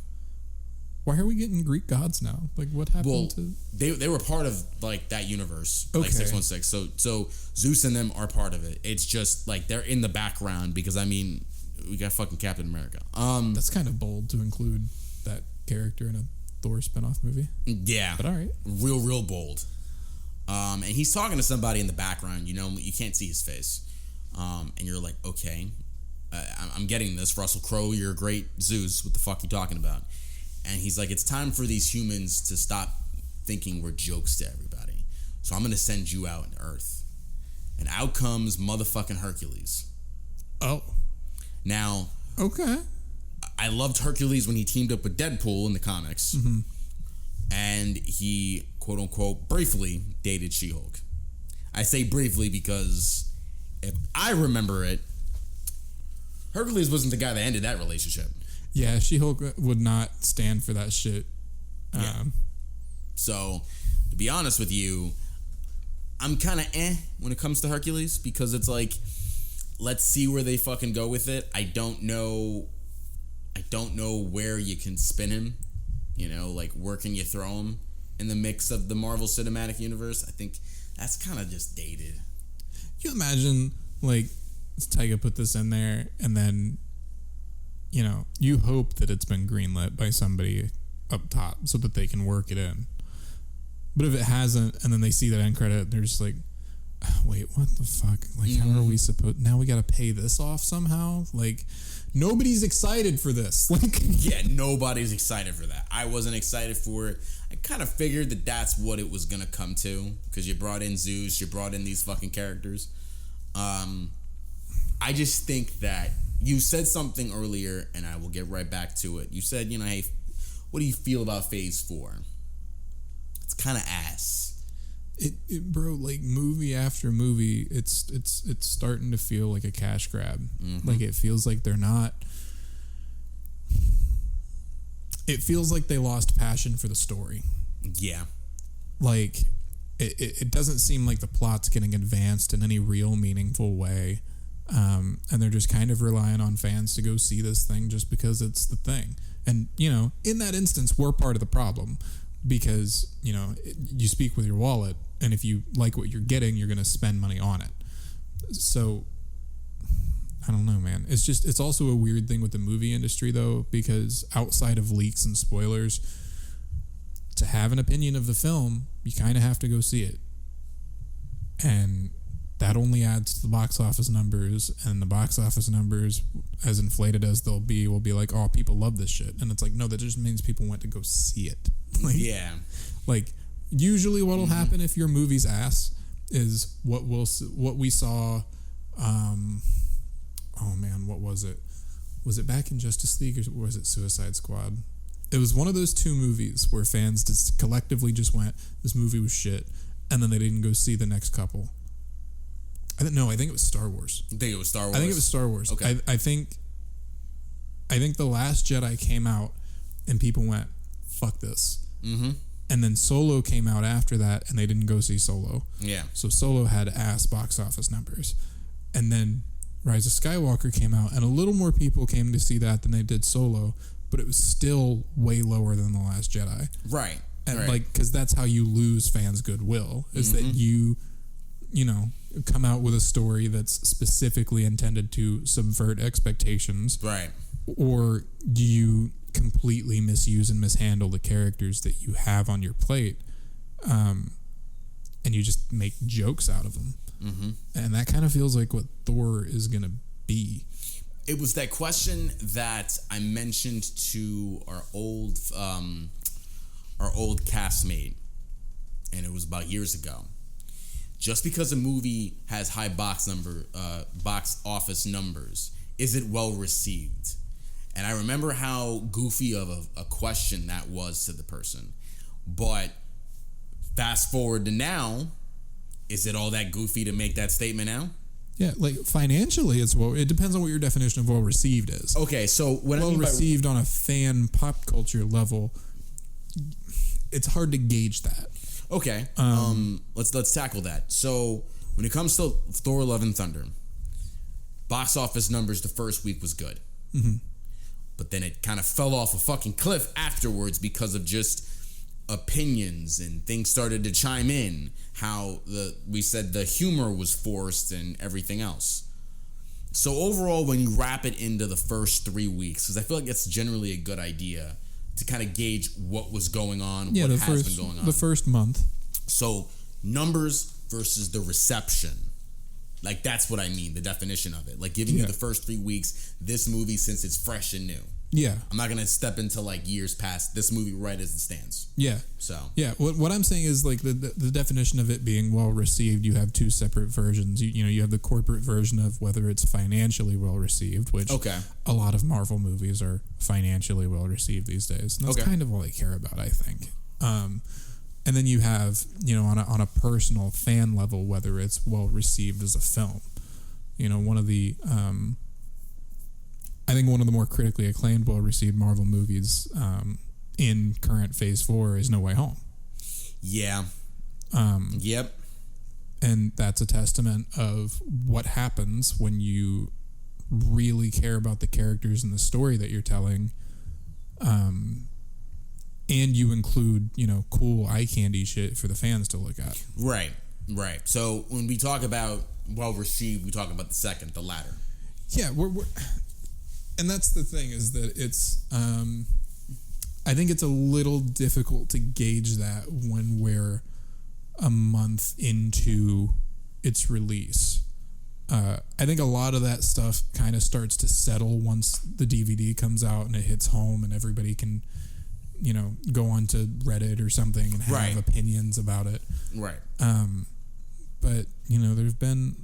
Speaker 2: Why are we getting Greek gods now? Like, what happened to...
Speaker 1: They were part of, like, that universe,
Speaker 2: okay.
Speaker 1: Like 616. So Zeus and them are part of it. It's just, like, they're in the background because, I mean, we got fucking Captain America.
Speaker 2: That's kind of bold to include that character in a Thor spinoff movie.
Speaker 1: Yeah.
Speaker 2: But all right.
Speaker 1: Real bold. And he's talking to somebody in the background. You know, you can't see his face. And you're like, okay, I'm getting this. Russell Crowe, you're a great Zeus. What the fuck are you talking about? And he's like, it's time for these humans to stop thinking we're jokes to everybody. So I'm going to send you out on Earth. And out comes motherfucking Hercules.
Speaker 2: Oh.
Speaker 1: Now.
Speaker 2: Okay.
Speaker 1: I loved Hercules when he teamed up with Deadpool in the comics.
Speaker 2: Mm-hmm.
Speaker 1: And he, quote unquote, briefly dated She-Hulk. I say briefly because... if I remember it, Hercules wasn't the guy that ended that relationship.
Speaker 2: Yeah, She-Hulk would not stand for that shit.
Speaker 1: Yeah. So, to be honest with you, I'm kind of when it comes to Hercules because it's like, let's see where they fucking go with it. I don't know where you can spin him. You know, like, where can you throw him in the mix of the Marvel Cinematic Universe? I think that's kind of just dated.
Speaker 2: You imagine, like, Taika put this in there, and then, you know, you hope that it's been greenlit by somebody up top so that they can work it in. But if it hasn't, and then they see that end credit, they're just like, wait, what the fuck? Like, how are we supposed... Now we got to pay this off somehow? Like, nobody's excited for this. Like,
Speaker 1: yeah, nobody's excited for that. I wasn't excited for it. I kind of figured that that's what it was going to come to because you brought in Zeus, you brought in these fucking characters. I just think that you said something earlier, and I will get right back to it. You said, you know, hey, what do you feel about Phase 4? It's kind of ass.
Speaker 2: It bro, like, movie after movie, it's starting to feel like a cash grab. Mm-hmm. Like, it feels like they're not... It feels like they lost passion for the story.
Speaker 1: Yeah.
Speaker 2: Like, it doesn't seem like the plot's getting advanced in any real meaningful way. And they're just kind of relying on fans to go see this thing just because it's the thing. And, you know, in that instance, we're part of the problem because, you know, you speak with your wallet, and if you like what you're getting, you're going to spend money on it. So, I don't know, man. It's also a weird thing with the movie industry, though, because outside of leaks and spoilers, to have an opinion of the film, you kind of have to go see it. And that only adds to the box office numbers, and the box office numbers, as inflated as they'll be, will be like, oh, people love this shit. And it's like, no, that just means people went to go see it. Like,
Speaker 1: yeah.
Speaker 2: Like, usually what'll happen if your movie's ass is what we saw, oh man, what was it? Was it back in Justice League, or was it Suicide Squad? It was one of those two movies where fans just collectively just went, this movie was shit. and then they didn't go see the next couple. I think it was Star Wars.
Speaker 1: You think it was Star Wars?
Speaker 2: I think it was Star Wars.
Speaker 1: Okay.
Speaker 2: I think The Last Jedi came out and people went, fuck this.
Speaker 1: Mm-hmm.
Speaker 2: And then Solo came out after that and they didn't go see Solo.
Speaker 1: Yeah.
Speaker 2: So Solo had ass box office numbers. And then Rise of Skywalker came out and a little more people came to see that than they did Solo, but it was still way lower than The Last Jedi.
Speaker 1: Right.
Speaker 2: And
Speaker 1: right.
Speaker 2: like, because that's how you lose fans' goodwill, is that you come out with a story that's specifically intended to subvert expectations.
Speaker 1: Right.
Speaker 2: Or you completely misuse and mishandle the characters that you have on your plate, and you just make jokes out of them. Mm-hmm. And that kind of feels like what Thor is going to be.
Speaker 1: It was that question that I mentioned to our old castmate, and it was about years ago. Just because a movie has high box office numbers, is it well received? And I remember how goofy of a question that was to the person. But fast forward to now, is it all that goofy to make that statement now?
Speaker 2: Yeah, like financially, it depends on what your definition of well received is.
Speaker 1: Okay, so when
Speaker 2: well received on a fan pop culture level, it's hard to gauge that.
Speaker 1: Okay, let's tackle that. So when it comes to Thor: Love and Thunder, box office numbers the first week was good. Mm-hmm. But then it kind of fell off a fucking cliff afterwards because of just opinions and things started to chime in. How we said the humor was forced and everything else. So overall, when you wrap it into the first 3 weeks, because I feel like it's generally a good idea to kind of gauge what was going on, what has been going on.
Speaker 2: The first month.
Speaker 1: So numbers versus the reception. Like, that's what I mean, the definition of it. Like, giving you the first 3 weeks, this movie, since it's fresh and new. Yeah. I'm not going to step into, like, years past this movie right as it stands.
Speaker 2: Yeah.
Speaker 1: So.
Speaker 2: Yeah, what I'm saying is, like, the definition of it being well-received, you have two separate versions. You have the corporate version of whether it's financially well-received, which a lot of Marvel movies are financially well-received these days. And that's kind of all they care about, I think. And then you have, on a personal fan level, whether it's well received as a film. One of the, I think one of the more critically acclaimed, well received Marvel movies in current Phase 4 is No Way Home.
Speaker 1: Yeah. Yep.
Speaker 2: And that's a testament of what happens when you really care about the characters and the story that you're telling. And you include, cool eye candy shit for the fans to look at. Right.
Speaker 1: So when we talk about well received, we talk about the latter.
Speaker 2: Yeah, we're and that's the thing, is that it's, I think it's a little difficult to gauge that when we're a month into its release. I think a lot of that stuff kind of starts to settle once the DVD comes out and it hits home and everybody can, go onto Reddit or something and have opinions about it.
Speaker 1: Right.
Speaker 2: But, there's been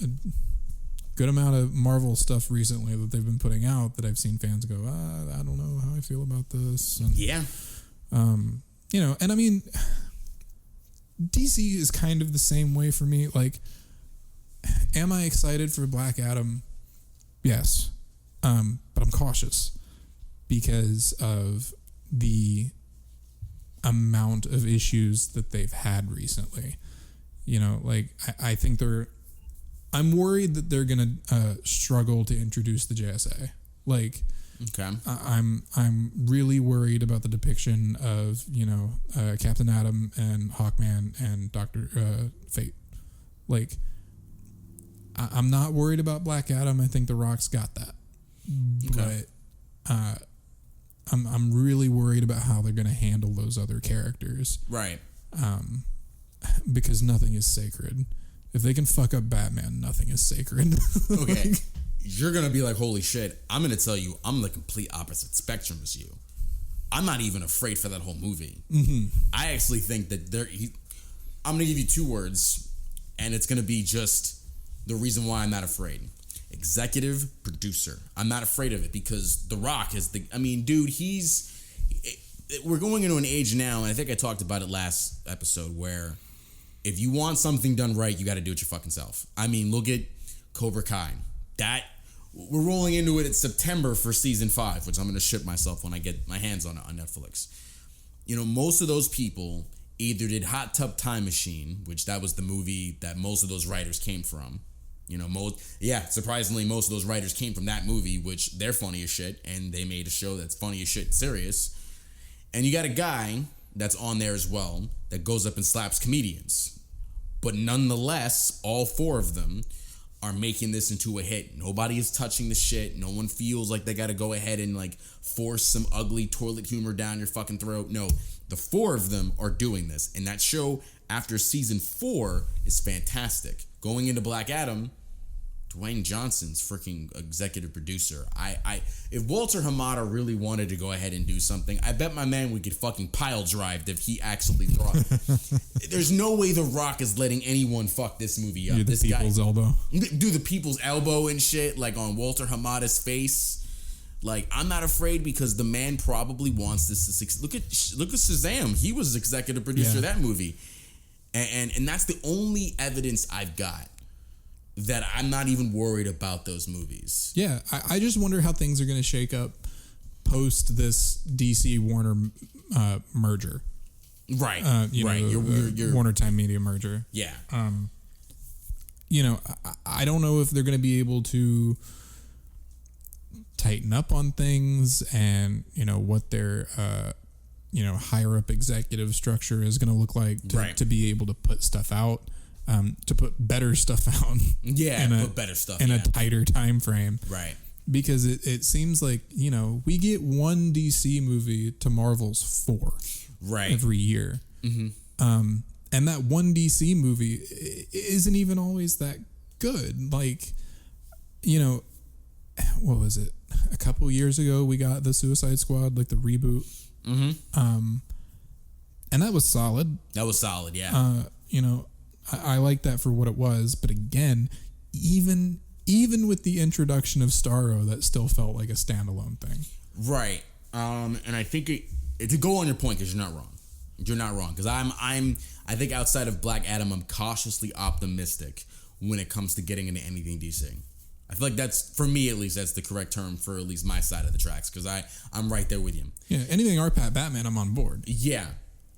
Speaker 2: a good amount of Marvel stuff recently that they've been putting out that I've seen fans go, I don't know how I feel about this. And, and I mean, DC is kind of the same way for me. Like, am I excited for Black Adam? Yes. But I'm cautious because of the amount of issues that they've had recently. I think I'm worried that they're gonna struggle to introduce the JSA. I'm really worried about the depiction of Captain Atom and Hawkman and Dr. Fate. I'm not worried about Black Adam. I think The Rock's got that. But I'm really worried about how they're going to handle those other characters. Right. Because nothing is sacred. If they can fuck up Batman, nothing is sacred.
Speaker 1: Okay. You're going to be like, holy shit. I'm going to tell you, I'm the complete opposite spectrum as you. I'm not even afraid for that whole movie. Mm-hmm. I actually think that I'm going to give you 2 words, and it's going to be just the reason why I'm not afraid. Executive producer. I'm not afraid of it because The Rock is dude, we're going into an age now, and I think I talked about it last episode, where If you want something done right, you got to do it your fucking self. I mean, look at Cobra Kai. We're rolling into it in September for season 5, which I'm going to ship myself when I get my hands on it on Netflix. You know, most of those people either did Hot Tub Time Machine, which that was the movie that most of those writers came from. You know, surprisingly, most of those writers came from that movie, which they're funny as shit, and they made a show that's funny as shit and serious. And you got a guy that's on there as well that goes up and slaps comedians. But nonetheless, all 4 of them are making this into a hit. Nobody is touching the shit. No one feels like they got to go ahead and like force some ugly toilet humor down your fucking throat. No, the 4 of them are doing this. And that show after season 4 is fantastic. Going into Black Adam, Dwayne Johnson's freaking executive producer. If Walter Hamada really wanted to go ahead and do something, I bet my man would get fucking pile drived if he actually thought. There's no way The Rock is letting anyone fuck this movie up.
Speaker 2: Do the people's elbow.
Speaker 1: Do the people's elbow and shit, like on Walter Hamada's face. Like, I'm not afraid because the man probably wants this to succeed. Look at Shazam. He was executive producer of that movie. And that's the only evidence I've got that I'm not even worried about those movies.
Speaker 2: Yeah, I just wonder how things are going to shake up post this DC Warner merger.
Speaker 1: Right,
Speaker 2: right.
Speaker 1: Your
Speaker 2: Warner Time Media merger.
Speaker 1: Yeah.
Speaker 2: You know, I don't know if they're going to be able to tighten up on things and, you know, what their, higher up executive structure is going to look like to be able to put stuff out. To put better stuff out.
Speaker 1: Put better stuff
Speaker 2: in a tighter time frame.
Speaker 1: Right.
Speaker 2: Because it seems like, you know, we get one DC movie to Marvel's 4 every year. Mm-hmm. And that one DC movie isn't even always that good. Like, you know, what was it? A couple years ago, we got the Suicide Squad, like the reboot. Mm-hmm. And that was solid.
Speaker 1: Yeah.
Speaker 2: You know, I like that for what it was, but again, even with the introduction of Starro, that still felt like a standalone thing.
Speaker 1: Right. And I think to go on your point, because you're not wrong. You're not wrong, because I think outside of Black Adam, I'm cautiously optimistic when it comes to getting into anything DC. I feel like that's, for me at least, that's the correct term for at least my side of the tracks, because I'm right there with you.
Speaker 2: Yeah, anything R-Pat Batman, I'm on board.
Speaker 1: Yeah.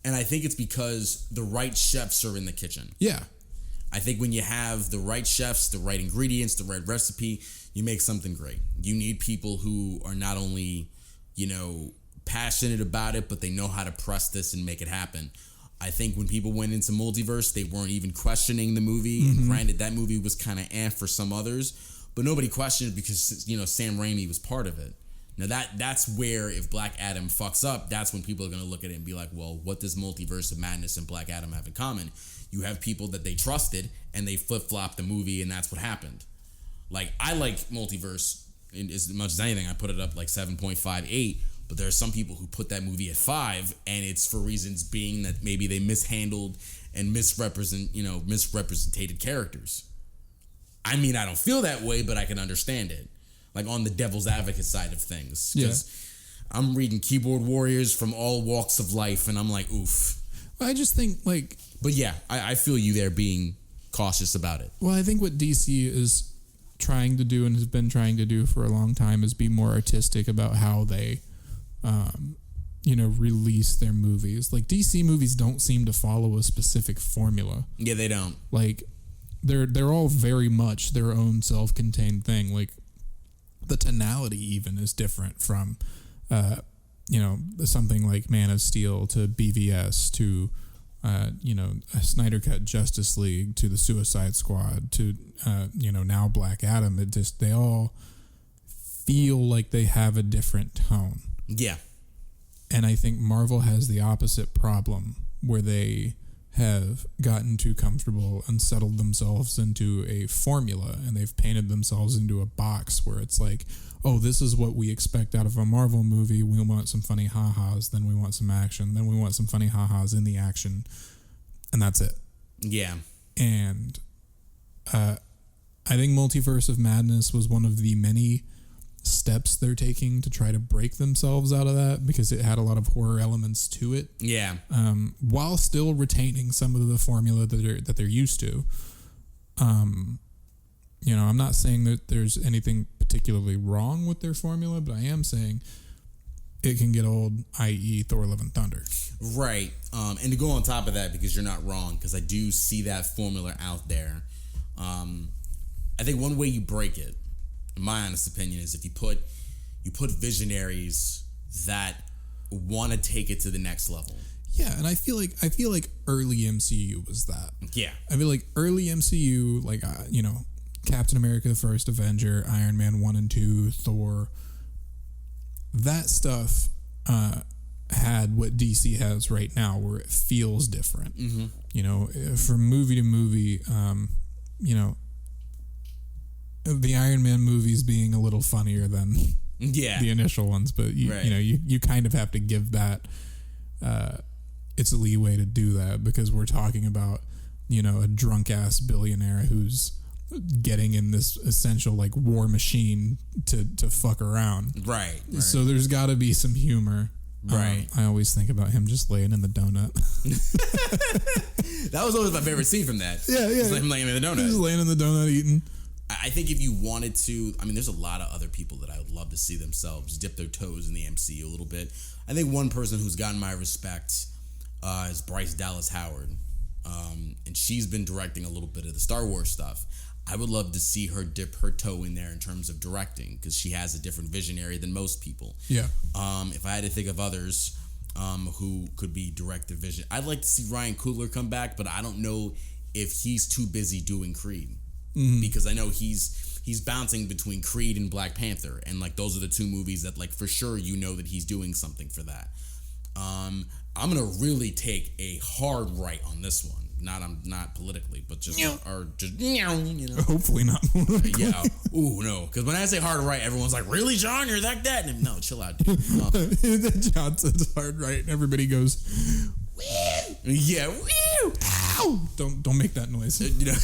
Speaker 1: And I think it's because the right chefs are in the kitchen.
Speaker 2: Yeah.
Speaker 1: I think when you have the right chefs, the right ingredients, the right recipe, you make something great. You need people who are not only, you know, passionate about it, but they know how to press this and make it happen. I think when people went into Multiverse, they weren't even questioning the movie. Mm-hmm. And granted, that movie was kind of for some others, but nobody questioned it because, you know, Sam Raimi was part of it. Now that's where, if Black Adam fucks up, that's when people are going to look at it and be like, well, what does Multiverse of Madness and Black Adam have in common? You have people that they trusted and they flip-flopped the movie, and that's what happened. Like, I like Multiverse as much as anything. I put it up like 7.58, but there are some people who put that movie at 5, and it's for reasons being that maybe they mishandled and misrepresented characters. I mean, I don't feel that way, but I can understand it. Like, on the devil's advocate side of things. Because I'm reading Keyboard Warriors from all walks of life, and I'm like, oof.
Speaker 2: I just think, like...
Speaker 1: But yeah, I feel you there being cautious about it.
Speaker 2: Well, I think what DC is trying to do and has been trying to do for a long time is be more artistic about how they, release their movies. Like, DC movies don't seem to follow a specific formula.
Speaker 1: Yeah, they don't.
Speaker 2: Like, they're all very much their own self-contained thing. Like, the tonality even is different from, something like Man of Steel to BVS to, a Snyder Cut Justice League to the Suicide Squad to, now Black Adam. They all feel like they have a different tone.
Speaker 1: Yeah.
Speaker 2: And I think Marvel has the opposite problem, where they have gotten too comfortable and settled themselves into a formula, and they've painted themselves into a box where it's like, oh, this is what we expect out of a Marvel movie. We want some funny ha-has, then we want some action, then we want some funny ha-has in the action, and that's it.
Speaker 1: Yeah.
Speaker 2: And I think Multiverse of Madness was one of the many steps they're taking to try to break themselves out of that, because it had a lot of horror elements to it.
Speaker 1: Yeah.
Speaker 2: While still retaining some of the formula that they're used to. You know, I'm not saying that there's anything particularly wrong with their formula, but I am saying it can get old, i.e. Thor: Love and Thunder.
Speaker 1: Right. And to go on top of that, because you're not wrong, because I do see that formula out there. I think one way you break it, in my honest opinion, is if you put visionaries that want to take it to the next level.
Speaker 2: Yeah, and I feel like early MCU was that.
Speaker 1: Yeah.
Speaker 2: I feel like early MCU, like you know, Captain America: The First Avenger, Iron Man 1 and 2, Thor. That stuff had what DC has right now, where it feels different. Mm-hmm. You know, from movie to movie, you know, the Iron Man movies being a little funnier than the initial ones, but you know, you kind of have to give that its leeway to do that, because we're talking about, you know, a drunk ass billionaire who's getting in this essential like war machine to fuck around. Right. So there's got to be some humor. Right. I always think about him just laying in the donut.
Speaker 1: That was always my favorite scene from that. Yeah. Just him laying in the donut.
Speaker 2: Just laying in the donut eating.
Speaker 1: I think if you wanted to, I mean, there's a lot of other people that I would love to see themselves dip their toes in the MCU a little bit. I think one person who's gotten my respect is Bryce Dallas Howard. And she's been directing a little bit of the Star Wars stuff. I would love to see her dip her toe in there in terms of directing, because she has a different visionary than most people. Yeah. If I had to think of others who could be director vision, I'd like to see Ryan Coogler come back, but I don't know if he's too busy doing Creed. Mm-hmm. Because I know he's bouncing between Creed and Black Panther, and like those are the two movies that like for sure you know that he's doing something for that. I'm gonna really take a hard right on this one. Not politically, but just you know.
Speaker 2: Hopefully not.
Speaker 1: Yeah. Ooh, no. Because when I say hard right, everyone's like, "Really, John? You're that?" And no, chill out, dude.
Speaker 2: John says hard right, and everybody goes, "Woo!" Yeah, woo! Ow! Don't make that noise. You know,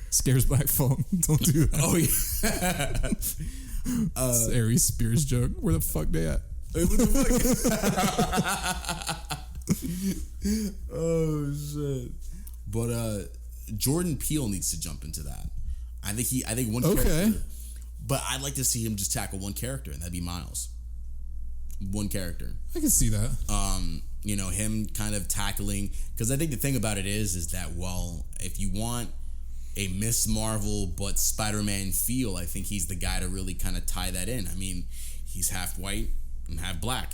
Speaker 2: scares black folk. Don't do that. Oh yeah. It's Aries Spears joke. Where the fuck they at? Hey, what the
Speaker 1: fuck? Oh shit! But Jordan Peele needs to jump into that. I think one character. But I'd like to see him just tackle one character, and that'd be Miles. One character.
Speaker 2: I can see that.
Speaker 1: You know, him kind of tackling, because I think the thing about it is that, well, if you want a Miss Marvel but Spider-Man feel, I think he's the guy to really kind of tie that in. I mean, he's half white and half black.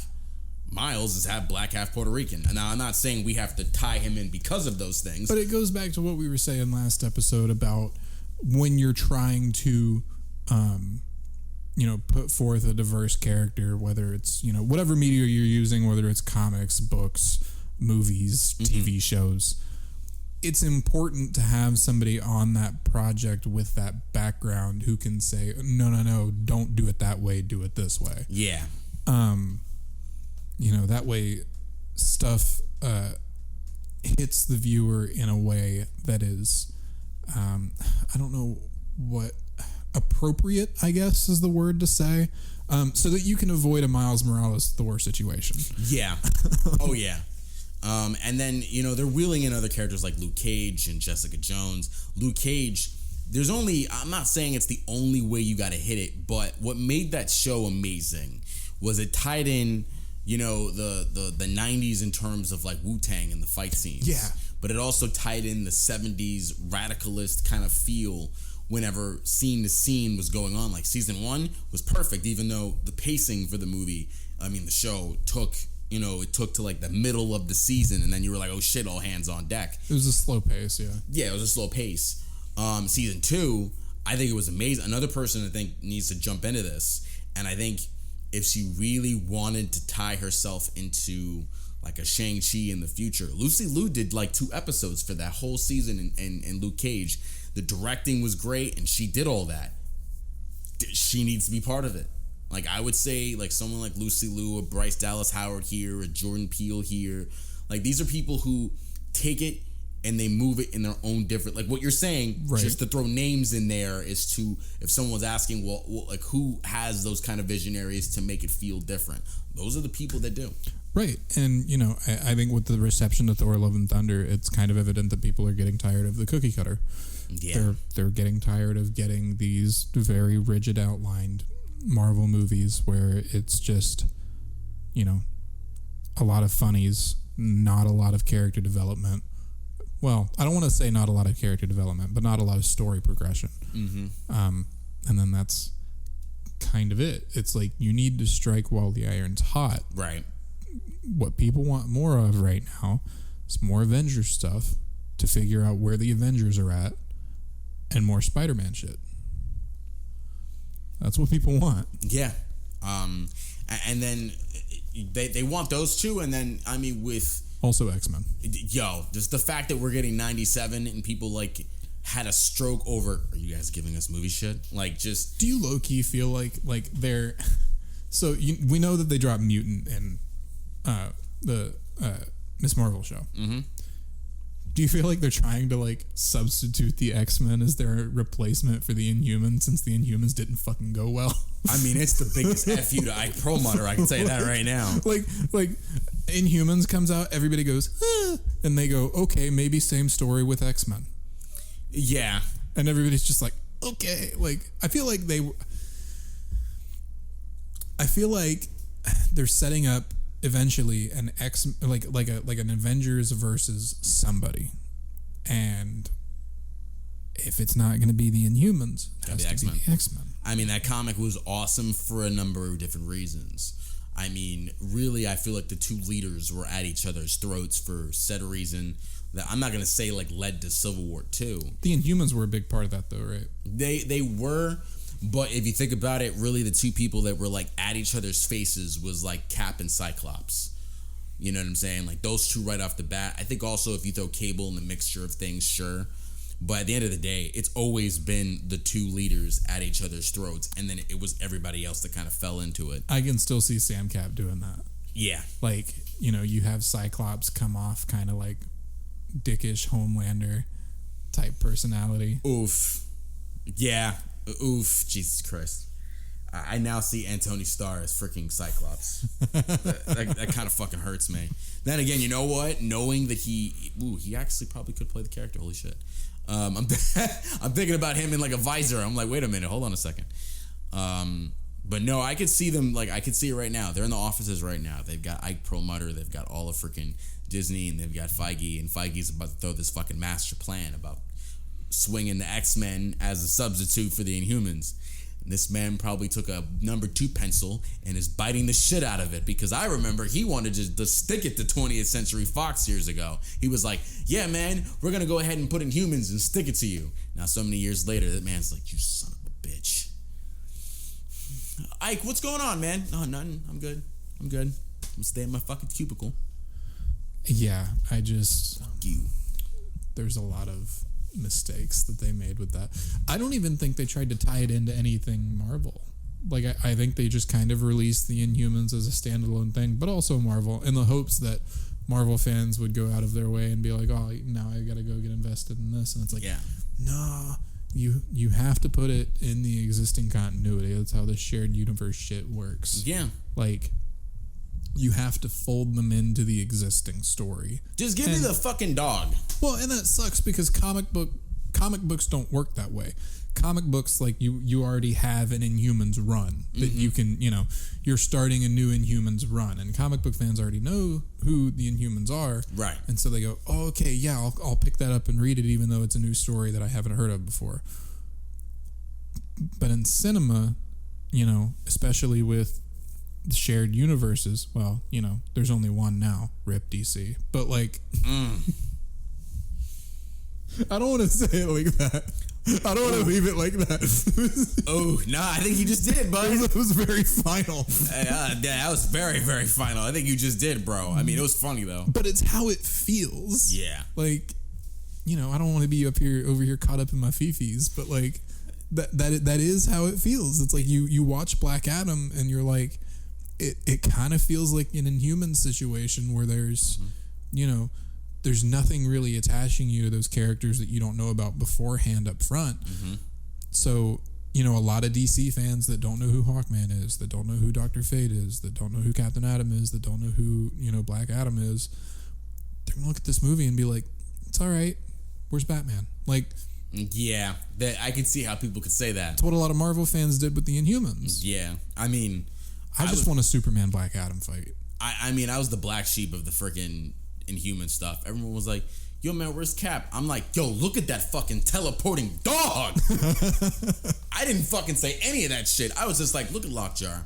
Speaker 1: Miles is half black, half Puerto Rican. And now I'm not saying we have to tie him in because of those things.
Speaker 2: But it goes back to what we were saying last episode about when you're trying to, you know, put forth a diverse character, whether it's, you know, whatever media you're using, whether it's comics, books, movies, TV shows, it's important to have somebody on that project with that background who can say, no, don't do it that way, do it this way. Yeah. You know, that way stuff hits the viewer in a way that is, I don't know what, appropriate, I guess is the word to say, so that you can avoid a Miles Morales Thor situation. Yeah.
Speaker 1: Oh, yeah. And then, you know, they're wheeling in other characters like Luke Cage and Jessica Jones. Luke Cage, I'm not saying it's the only way you got to hit it, but what made that show amazing was it tied in, you know, the 90s in terms of like Wu-Tang and the fight scenes. Yeah. But it also tied in the 70s radicalist kind of feel whenever scene to scene was going on. Like season 1 was perfect, even though the pacing for the movie, I mean the show took to like the middle of the season, and then you were like, oh shit, all hands on deck.
Speaker 2: It was a slow pace, yeah.
Speaker 1: Yeah, it was a slow pace. Season 2, I think it was amazing. Another person I think needs to jump into this, and I think if she really wanted to tie herself into like a Shang-Chi in the future, Lucy Liu did like 2 episodes for that whole season in Luke Cage. The directing was great, and she did all that. She needs to be part of it. Like, I would say, like, someone like Lucy Liu or Bryce Dallas Howard here or Jordan Peele here. Like, these are people who take it and they move it in their own different, like what you're saying,
Speaker 2: right.
Speaker 1: Just to throw names in there is to, if someone's asking, well, like who has those kind of visionaries to make it feel different? Those are the people that do.
Speaker 2: Right. And, you know, I think with the reception to Thor Love and Thunder, it's kind of evident that people are getting tired of the cookie cutter.
Speaker 1: Yeah.
Speaker 2: They're getting tired of getting these very rigid outlined Marvel movies where it's just, you know, a lot of funnies, not a lot of character development. Well, I don't want to say not a lot of character development, but not a lot of story progression.
Speaker 1: Mm-hmm.
Speaker 2: And then that's kind of it. It's like you need to strike while the iron's hot.
Speaker 1: Right.
Speaker 2: What people want more of right now is more Avengers stuff to figure out where the Avengers are at, and more Spider-Man shit. That's what people want.
Speaker 1: Yeah. And then they want those two, and then, I mean, with...
Speaker 2: Also X-Men.
Speaker 1: Yo, just the fact that we're getting 97 and people, like, had a stroke over, are you guys giving us movie shit? Like, just...
Speaker 2: Do you low-key feel like they're... So, we know that they dropped Mutant in the Miss Marvel show.
Speaker 1: Mm-hmm.
Speaker 2: Do you feel like they're trying to, like, substitute the X-Men as their replacement for the Inhumans since the Inhumans didn't fucking go well?
Speaker 1: I mean, it's the biggest F you to Ike Perlmutter, I can tell you that right now.
Speaker 2: Like Inhumans comes out, everybody goes, ah, and they go, okay, maybe same story with X-Men.
Speaker 1: Yeah.
Speaker 2: And everybody's just like, okay. Like, I feel like they're setting up eventually an an Avengers versus somebody, and if it's not going to be the Inhumans, it has to be the X-Men.
Speaker 1: I mean, that comic was awesome for a number of different reasons. I mean, really, I feel like the two leaders were at each other's throats for said reason that I'm not going to say like led to Civil War 2.
Speaker 2: The Inhumans were a big part of that, though, right?
Speaker 1: They were. But if you think about it, really the two people that were like at each other's faces was like Cap and Cyclops. You know what I'm saying? Like those two right off the bat. I think also if you throw Cable in the mixture of things, sure. But at the end of the day, it's always been the two leaders at each other's throats. And then it was everybody else that kind of fell into it.
Speaker 2: I can still see Sam Cap doing that.
Speaker 1: Yeah.
Speaker 2: Like, you know, you have Cyclops come off kind of like dickish Homelander type personality.
Speaker 1: Oof. Yeah. Oof, Jesus Christ. I now see Anthony Starr as freaking Cyclops. that kind of fucking hurts me. Then again, you know what? Knowing that he actually probably could play the character. Holy shit. I'm thinking about him in like a visor. I'm like, wait a minute, hold on a second. But no, I could see them, like, I could see it right now. They're in the offices right now. They've got Ike Perlmutter, they've got all of freaking Disney, and they've got Feige, and Feige's about to throw this fucking master plan about swinging the X-Men as a substitute for the Inhumans. And this man probably took a number 2 pencil and is biting the shit out of it, because I remember he wanted to stick it to 20th Century Fox years ago. He was like, yeah, man, we're going to go ahead and put Inhumans and stick it to you. Now, so many years later, that man's like, you son of a bitch. Ike, what's going on, man? No, nothing. I'm good. I'm going to stay in my fucking cubicle.
Speaker 2: Yeah, I just...
Speaker 1: Fuck you.
Speaker 2: There's a lot of mistakes that they made with that. I don't even think they tried to tie it into anything Marvel. Like, I think they just kind of released the Inhumans as a standalone thing, but also Marvel, in the hopes that Marvel fans would go out of their way and be like, oh, now I gotta go get invested in this. And it's like,
Speaker 1: yeah.
Speaker 2: Nah, you have to put it in the existing continuity. That's how the shared universe shit works.
Speaker 1: Yeah.
Speaker 2: Like, you have to fold them into the existing story.
Speaker 1: Just give me the fucking dog.
Speaker 2: Well, and that sucks because comic books don't work that way. Comic books, like, you already have an Inhumans run that you can, you're starting a new Inhumans run, and comic book fans already know who the Inhumans are.
Speaker 1: Right.
Speaker 2: And so they go, oh, okay, yeah, I'll pick that up and read it, even though it's a new story that I haven't heard of before. But in cinema, especially with the shared universes, well, there's only one now, RIP DC. But, like, I don't want to say it like that. I don't want to leave it like that.
Speaker 1: Oh, no, I think you just did, bud.
Speaker 2: It was very final.
Speaker 1: Yeah, that was very, very final. I think you just did, bro. I mean, it was funny, though.
Speaker 2: But it's how it feels.
Speaker 1: Yeah.
Speaker 2: Like, I don't want to be over here caught up in my fifis, but, like, that is how it feels. It's like you watch Black Adam and you're like, it kind of feels like an Inhuman situation where there's, there's nothing really attaching you to those characters that you don't know about beforehand up front. So, a lot of DC fans that don't know who Hawkman is, that don't know who Dr. Fate is, that don't know who Captain Atom is, that don't know who, Black Adam is, they're going to look at this movie and be like, it's all right. Where's Batman? Like,
Speaker 1: yeah, I can see how people could say that.
Speaker 2: It's what a lot of Marvel fans did with the Inhumans.
Speaker 1: Yeah, I mean,
Speaker 2: I just want a Superman Black Adam fight.
Speaker 1: I mean, I was the black sheep of the freaking Inhuman stuff. Everyone was like, yo, man, where's Cap? I'm like, yo, look at that fucking teleporting dog. I didn't fucking say any of that shit. I was just like, look at Lockjaw.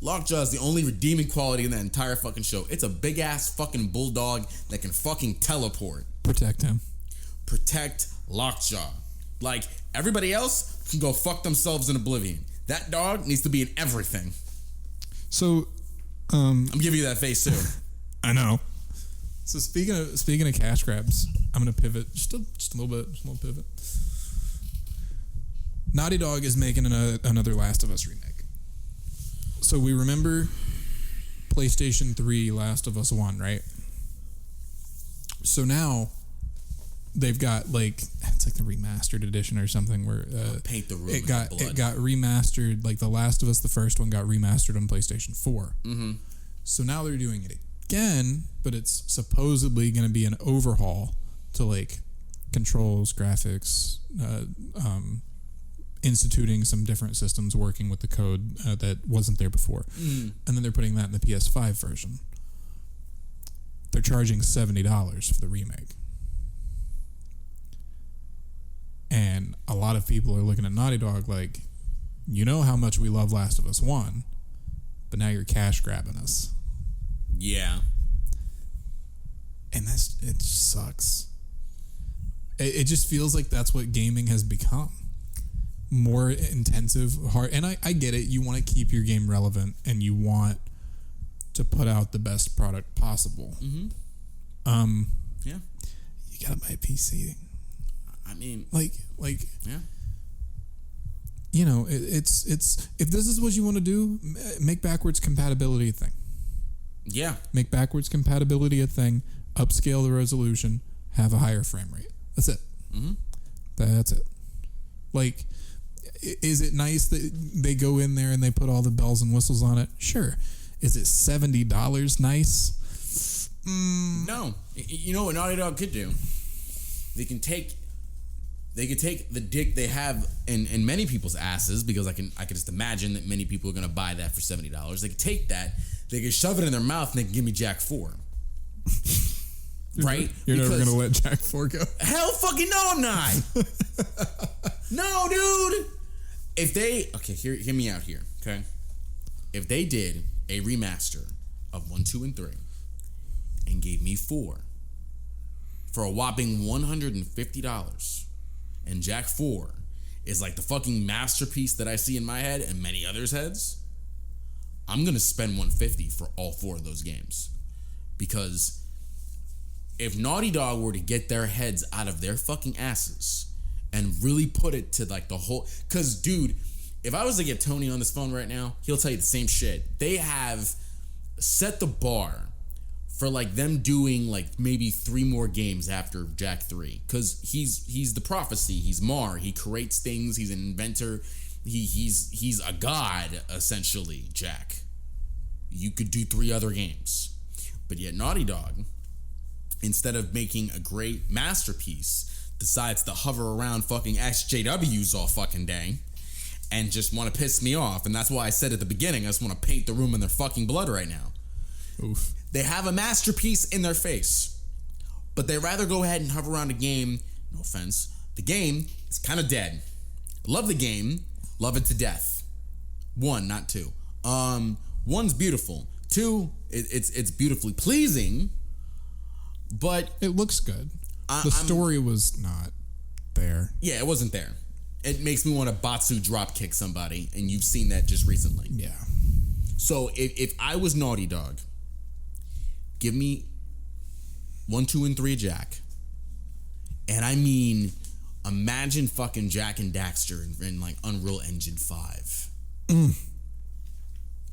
Speaker 1: Lockjaw is the only redeeming quality in that entire fucking show. It's a big-ass fucking bulldog that can fucking teleport.
Speaker 2: Protect him.
Speaker 1: Protect Lockjaw. Like, everybody else can go fuck themselves in oblivion. That dog needs to be in everything.
Speaker 2: So,
Speaker 1: I'm giving you that face, too.
Speaker 2: I know. So speaking of cash grabs, I'm gonna pivot just a little bit, just a little pivot. Naughty Dog is making another Last of Us remake. So we remember PlayStation 3 Last of Us 1, right? So now they've got it's like the remastered edition or something where
Speaker 1: paint the room.
Speaker 2: It got remastered. Like The Last of Us, the first one, got remastered on PlayStation 4.
Speaker 1: Mm-hmm.
Speaker 2: So now they're doing it again, but it's supposedly going to be an overhaul to controls, graphics, instituting some different systems, working with the code that wasn't there before. And then they're putting that in the PS5 version. They're charging $70 for the remake. And a lot of people are looking at Naughty Dog like, how much we love Last of Us 1, but now you're cash grabbing us.
Speaker 1: Yeah.
Speaker 2: And it sucks. It just feels like that's what gaming has become. More intensive, hard. And I get it. You want to keep your game relevant and you want to put out the best product possible.
Speaker 1: Mm-hmm. Yeah.
Speaker 2: You gotta buy a PC.
Speaker 1: I mean,
Speaker 2: yeah. It's if this is what you want to do, make backwards compatibility a thing.
Speaker 1: Yeah. Make
Speaker 2: backwards compatibility a thing. Upscale the resolution. Have a higher frame rate. That's it.
Speaker 1: Mm-hmm.
Speaker 2: That's it. Is it nice that they go in there and they put all the bells and whistles on it? Sure. Is it $70 nice?
Speaker 1: No. You know what Naughty Dog could do? They could take the dick they have in many people's asses, because I can just imagine that many people are going to buy that for $70. They could take that, they could shove it in their mouth, and they can give me Jack 4. Right?
Speaker 2: You're never going to let Jack 4 go.
Speaker 1: Hell fucking no, I'm not. No, dude. Hear me out here, okay? If they did a remaster of 1, 2, and 3 and gave me 4 for a whopping $150, and Jack 4 is like the fucking masterpiece that I see in my head and many others' heads, I'm gonna spend $150 for all 4 of those games. Because if Naughty Dog were to get their heads out of their fucking asses and really put it to the whole, because dude, if I was to get Tony on this phone right now, he'll tell you the same shit. They have set the bar for them doing maybe 3 more games after Jack 3, because he's the prophecy. He's Mar. He creates things. He's an inventor. He's a god essentially. Jack. You could do 3 other games, but yet Naughty Dog, instead of making a great masterpiece, decides to hover around fucking SJWs all fucking day and just want to piss me off. And that's why I said at the beginning, I just want to paint the room in their fucking blood right now.
Speaker 2: Oof.
Speaker 1: They have a masterpiece in their face, but they rather go ahead and hover around a game. No offense. The game is kind of dead. Love the game. Love it to death. 1, not 2. 1's beautiful. 2, it's beautifully pleasing, but
Speaker 2: it looks good. The story was not there.
Speaker 1: Yeah, it wasn't there. It makes me want to Batsu drop kick somebody, and you've seen that just recently.
Speaker 2: Yeah.
Speaker 1: So if I was Naughty Dog, give me 1, 2, and 3 Jack. And I mean, imagine fucking Jack and Daxter in Unreal Engine 5.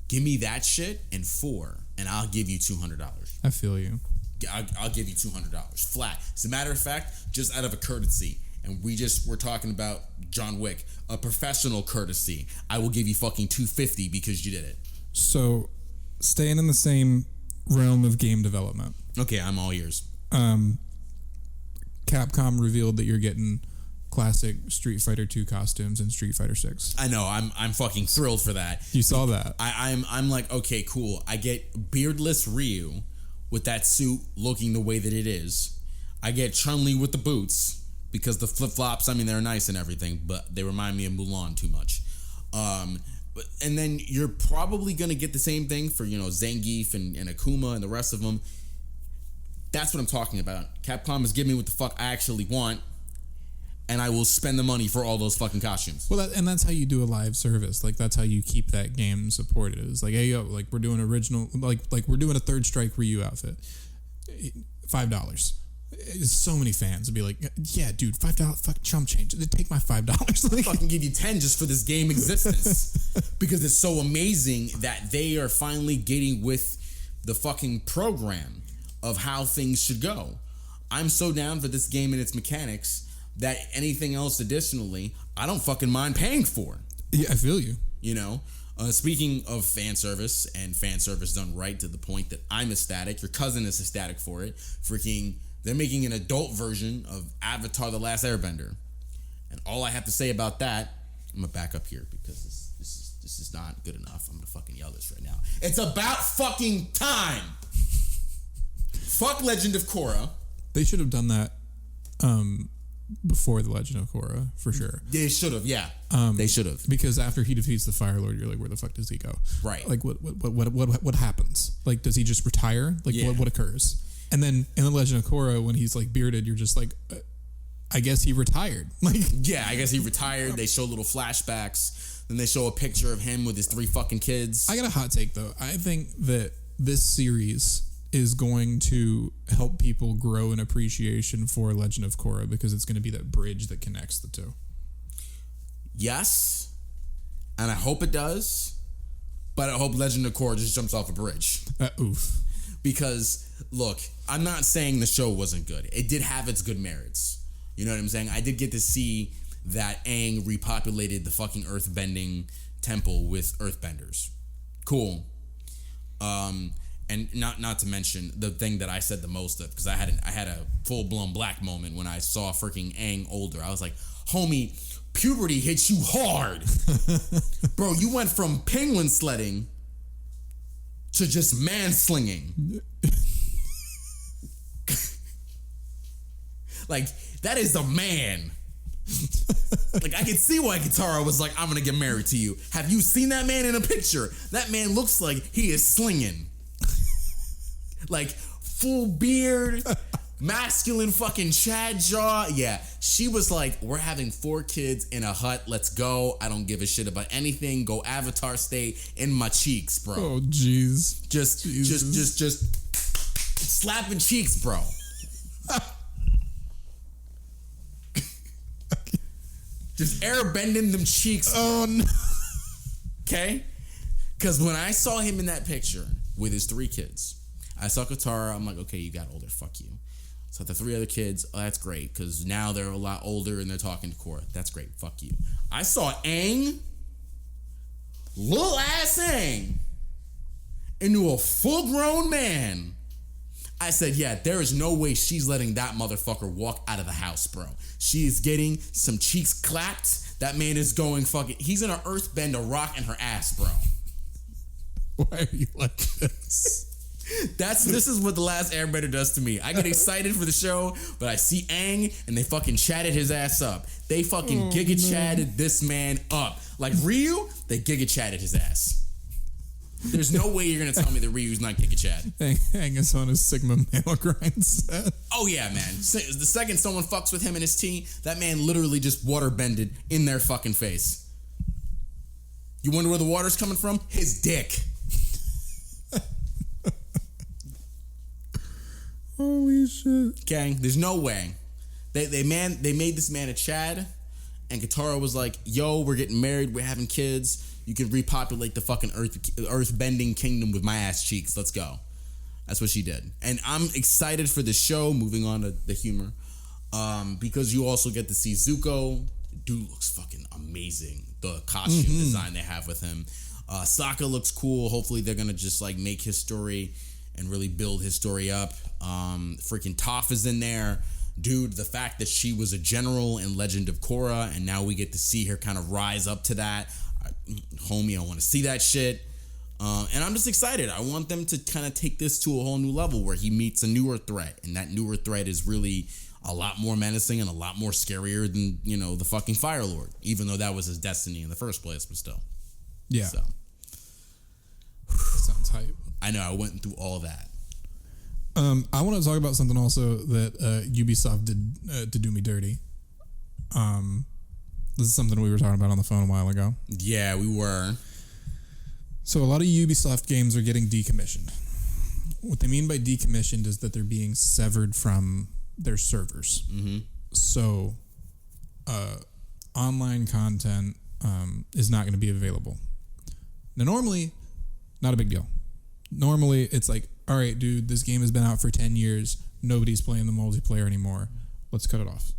Speaker 1: Give me that shit and 4, and I'll give you $200.
Speaker 2: I feel you.
Speaker 1: I'll give you $200 flat. As a matter of fact, just out of a courtesy, and we're talking about John Wick, a professional courtesy, I will give you fucking $250 because you did it.
Speaker 2: So, staying in the same realm of game development.
Speaker 1: Okay, I'm all ears.
Speaker 2: Capcom revealed that you're getting classic Street Fighter 2 costumes in Street Fighter 6.
Speaker 1: I know, I'm fucking thrilled for that.
Speaker 2: You saw that?
Speaker 1: I'm like, okay, cool. I get beardless Ryu with that suit looking the way that it is. I get Chun-Li with the boots because the flip-flops, I mean, they're nice and everything, but they remind me of Mulan too much. And then you're probably going to get the same thing for, Zangief and Akuma and the rest of them. That's what I'm talking about. Capcom is giving me what the fuck I actually want, and I will spend the money for all those fucking costumes.
Speaker 2: Well, and that's how you do a live service. Like, that's how you keep that game supported. It's like, hey, yo, like, we're doing original, like we're doing a Third Strike Ryu outfit. $5. So many fans would be like, yeah, dude, $5, fuck, chump change. Take my $5.
Speaker 1: Like, fucking give you 10 just for this game existence. Because it's so amazing that they are finally getting with the fucking program of how things should go. I'm so down for this game and its mechanics that anything else additionally, I don't fucking mind paying for.
Speaker 2: Yeah, I feel you.
Speaker 1: Speaking of fan service, and fan service done right to the point that I'm ecstatic, your cousin is ecstatic for it. They're making an adult version of Avatar: The Last Airbender. And all I have to say about that, I'm gonna back up here because this is not good enough. I'm gonna fucking yell this right now. It's about fucking time. Fuck Legend of Korra.
Speaker 2: They should have done that before the Legend of Korra, for sure.
Speaker 1: They should have, yeah. They should have.
Speaker 2: Because after he defeats the Fire Lord, you're like, where the fuck does he go?
Speaker 1: Right.
Speaker 2: Like, what happens? Like, does he just retire? Like,
Speaker 1: yeah.
Speaker 2: what occurs? And then in the Legend of Korra, when he's like bearded, you're just like, I guess he retired. Like,
Speaker 1: yeah, I guess he retired. They show little flashbacks. Then they show a picture of him with his 3 fucking kids.
Speaker 2: I got a hot take though. I think that this series is going to help people grow an appreciation for Legend of Korra because it's going to be that bridge that connects the two.
Speaker 1: Yes, and I hope it does, but I hope Legend of Korra just jumps off a bridge.
Speaker 2: Oof.
Speaker 1: Because, look, I'm not saying the show wasn't good. It did have its good merits. You know what I'm saying? I did get to see that Aang repopulated the fucking earthbending temple with earthbenders. Cool. And not to mention the thing that I said the most of, because I had a full-blown black moment when I saw freaking Aang older. I was like, homie, puberty hits you hard. Bro, you went from penguin sledding to just manslinging. Like, that is a man. Like, I can see why Katara was like, I'm gonna get married to you. Have you seen that man in a picture? That man looks like he is slinging. Like, full beard, masculine fucking Chad jaw. Yeah, she was like, we're having 4 kids in a hut. Let's go. I don't give a shit about anything. Go Avatar state in my cheeks, bro.
Speaker 2: Oh, jeez.
Speaker 1: Just slapping cheeks, bro. Just air bending them cheeks.
Speaker 2: Oh, no.
Speaker 1: Okay? Because when I saw him in that picture with his 3 kids, I saw Katara. I'm like, okay, you got older. Fuck you. So the 3 other kids, oh, that's great. Because now they're a lot older and they're talking to Korra. That's great. Fuck you. I saw Aang, little ass Aang, into a full-grown man. I said, yeah, there is no way she's letting that motherfucker walk out of the house, bro. She is getting some cheeks clapped. That man is going fucking... He's gonna earthbend a rock in her ass, bro.
Speaker 2: Why are you like this?
Speaker 1: This is what The Last Airbender does to me. I get excited for the show, but I see Aang and they fucking chatted his ass up. They fucking giga-chatted this man up. Like Ryu, they giga-chatted his ass. There's no way you're gonna tell me that Ryu's not giga-chat.
Speaker 2: Aang is on his Sigma male grind set.
Speaker 1: Oh yeah, man. The second someone fucks with him and his tea, that man literally just water-bended in their fucking face. You wonder where the water's coming from? His dick.
Speaker 2: Holy shit.
Speaker 1: Okay, there's no way. They made this man a Chad, and Katara was like, yo, we're getting married, we're having kids, you can repopulate the fucking earth-bending kingdom with my ass cheeks, let's go. That's what she did. And I'm excited for the show, moving on to the humor, because you also get to see Zuko. Dude looks fucking amazing. The costume design they have with him. Sokka looks cool. Hopefully they're going to just like make his story and really build his story up. Freaking Toph is in there. Dude, the fact that she was a general in Legend of Korra and now we get to see her kind of rise up to that. Homie, I want to see that shit. And I'm just excited. I want them to kind of take this to a whole new level where he meets a newer threat. And that newer threat is really a lot more menacing and a lot more scarier than, you know, the fucking Fire Lord. Even though that was his destiny in the first place, but still.
Speaker 2: Yeah.
Speaker 1: So.
Speaker 2: Sounds hype.
Speaker 1: I know, I went through all that.
Speaker 2: I want to talk about something also that Ubisoft did to do me dirty. This is something we were talking about on the phone a while ago.
Speaker 1: Yeah, we were.
Speaker 2: So a lot of Ubisoft games are getting decommissioned. What they mean by decommissioned is that they're being severed from their servers. Mm-hmm. So online content is not going to be available. Now, normally, not a big deal. Normally, it's like, all right, dude, this game has been out for 10 years. Nobody's playing the multiplayer anymore. Let's cut it off.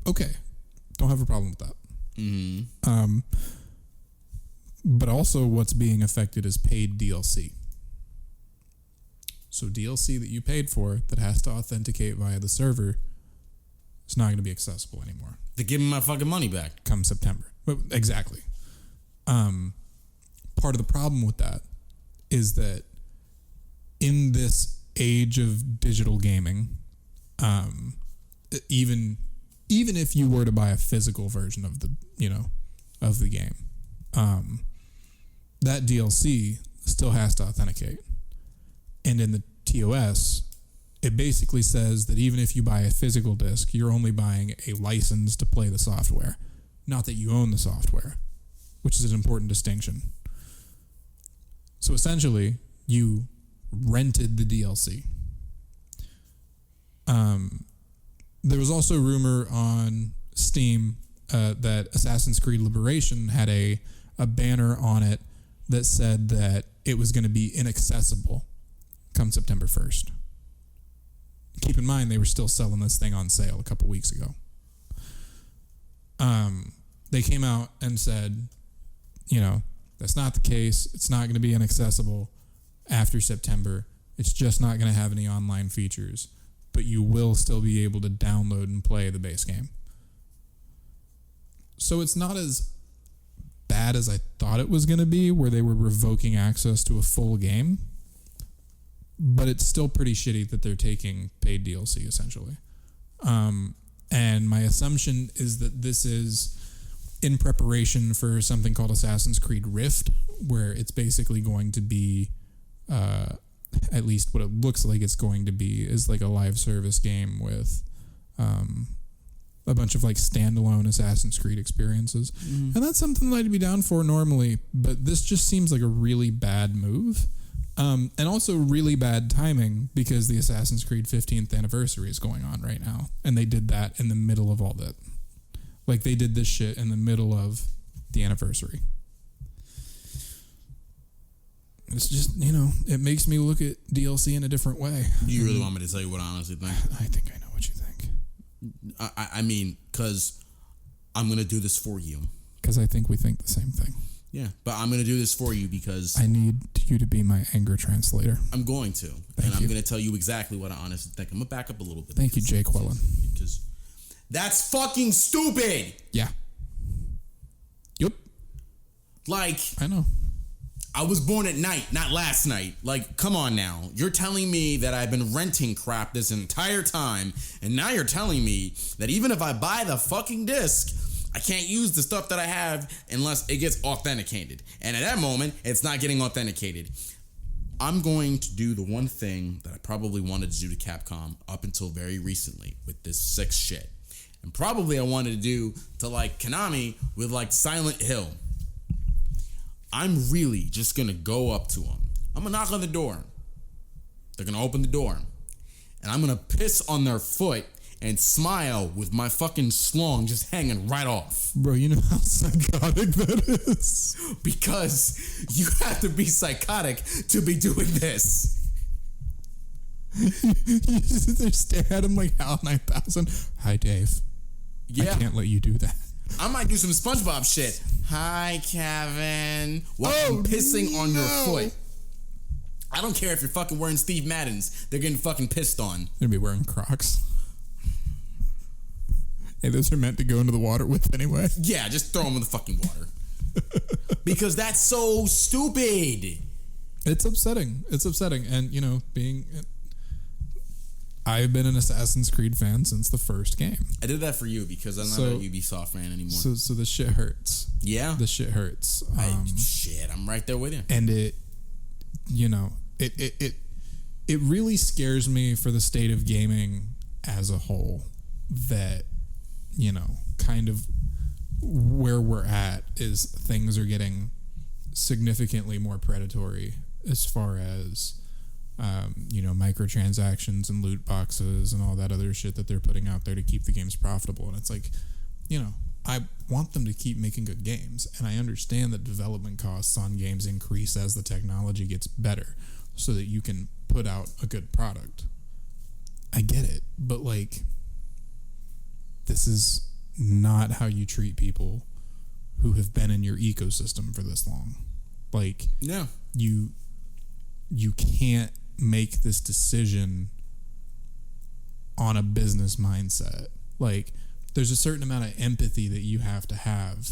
Speaker 2: Okay. Don't have a problem with that. Mm-hmm. But also what's being affected is paid DLC. So DLC that you paid for that has to authenticate via the server is not going to be accessible anymore.
Speaker 1: They're giving my fucking money back.
Speaker 2: Come September. But exactly. Part of the problem with that is that in this age of digital gaming, even if you were to buy a physical version of the game, that DLC still has to authenticate. And in the TOS, it basically says that even if you buy a physical disc, you're only buying a license to play the software, not that you own the software, which is an important distinction. So essentially, you rented the DLC. There was also rumor on Steam that Assassin's Creed Liberation had a banner on it that said that it was going to be inaccessible come September 1st. Keep in mind, they were still selling this thing on sale a couple weeks ago. They came out and said, that's not the case. It's not going to be inaccessible after September. It's just not going to have any online features, but you will still be able to download and play the base game. So it's not as bad as I thought it was going to be, where they were revoking access to a full game, but it's still pretty shitty that they're taking paid DLC essentially. And my assumption is that this is in preparation for something called Assassin's Creed Rift, where it's basically going to be, at least what it looks like it's going to be, is like a live service game with a bunch of like standalone Assassin's Creed experiences. Mm-hmm. And that's something that I'd be down for normally, but this just seems like a really bad move. And also really bad timing, because the Assassin's Creed 15th anniversary is going on right now. And they did that in the middle of all that. Like, they did this shit in the middle of the anniversary. It's just, it makes me look at DLC in a different way.
Speaker 1: You really want me to tell you what I honestly think?
Speaker 2: I think I know what you think.
Speaker 1: I mean, because I'm going to do this for you.
Speaker 2: Because I think we think the same thing.
Speaker 1: Yeah, but I'm going to do this for you because
Speaker 2: I need you to be my anger translator.
Speaker 1: I'm going to.
Speaker 2: I'm
Speaker 1: going to tell you exactly what I honestly think. I'm going to back up a little bit.
Speaker 2: Thank you, Jake Wellen.
Speaker 1: Because that's fucking stupid.
Speaker 2: Yeah. Yep.
Speaker 1: Like,
Speaker 2: I know.
Speaker 1: I was born at night, not last night. Like, come on now. You're telling me that I've been renting crap this entire time, and now you're telling me that even if I buy the fucking disc, I can't use the stuff that I have unless it gets authenticated. And at that moment, it's not getting authenticated. I'm going to do the one thing that I probably wanted to do to Capcom up until very recently with this 6 shit. And probably I wanted to do to like Konami with like Silent Hill. I'm really just going to go up to them. I'm going to knock on the door. They're going to open the door. And I'm going to piss on their foot and smile with my fucking schlong just hanging right off.
Speaker 2: Bro, you know how psychotic that is?
Speaker 1: Because you have to be psychotic to be doing this.
Speaker 2: You sit there, stare at him like HAL 9000. Hi, Dave.
Speaker 1: Yeah.
Speaker 2: I can't let you do that.
Speaker 1: I might do some SpongeBob shit. Hi, Kevin. While I'm pissing on your foot. I don't care if you're fucking wearing Steve Madden's. They're getting fucking pissed on.
Speaker 2: They're gonna be wearing Crocs. Hey, those are meant to go into the water with anyway.
Speaker 1: Yeah, just throw them in the fucking water. Because that's so stupid.
Speaker 2: It's upsetting. And, I've been an Assassin's Creed fan since the first game.
Speaker 1: I did that for you because I'm not a Ubisoft fan anymore.
Speaker 2: So the shit hurts.
Speaker 1: Yeah.
Speaker 2: The shit hurts.
Speaker 1: I'm right there with you.
Speaker 2: And it really scares me for the state of gaming as a whole that, kind of where we're at is things are getting significantly more predatory as far as microtransactions and loot boxes and all that other shit that they're putting out there to keep the games profitable. And it's like, I want them to keep making good games, and I understand that development costs on games increase as the technology gets better so that you can put out a good product. I get it, but this is not how you treat people who have been in your ecosystem for this long.
Speaker 1: Yeah.
Speaker 2: You can't make this decision on a business mindset. There's a certain amount of empathy that you have to have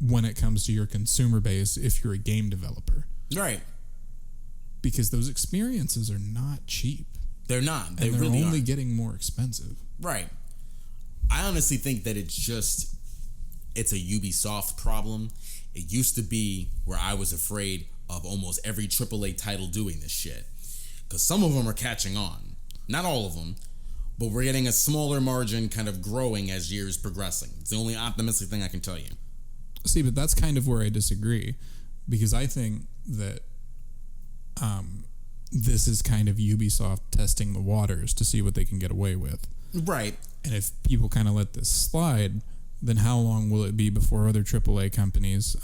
Speaker 2: when it comes to your consumer base if you're a game developer.
Speaker 1: Right.
Speaker 2: Because those experiences are not cheap.
Speaker 1: They're not. They're
Speaker 2: really
Speaker 1: only
Speaker 2: getting more expensive.
Speaker 1: Right. I honestly think that it's a Ubisoft problem. It used to be where I was afraid of almost every AAA title doing this shit. Because some of them are catching on. Not all of them. But we're getting a smaller margin kind of growing as years progressing. It's the only optimistic thing I can tell you.
Speaker 2: See, but that's kind of where I disagree. Because I think that this is kind of Ubisoft testing the waters to see what they can get away with.
Speaker 1: Right.
Speaker 2: And if people kind of let this slide, then how long will it be before other AAA companies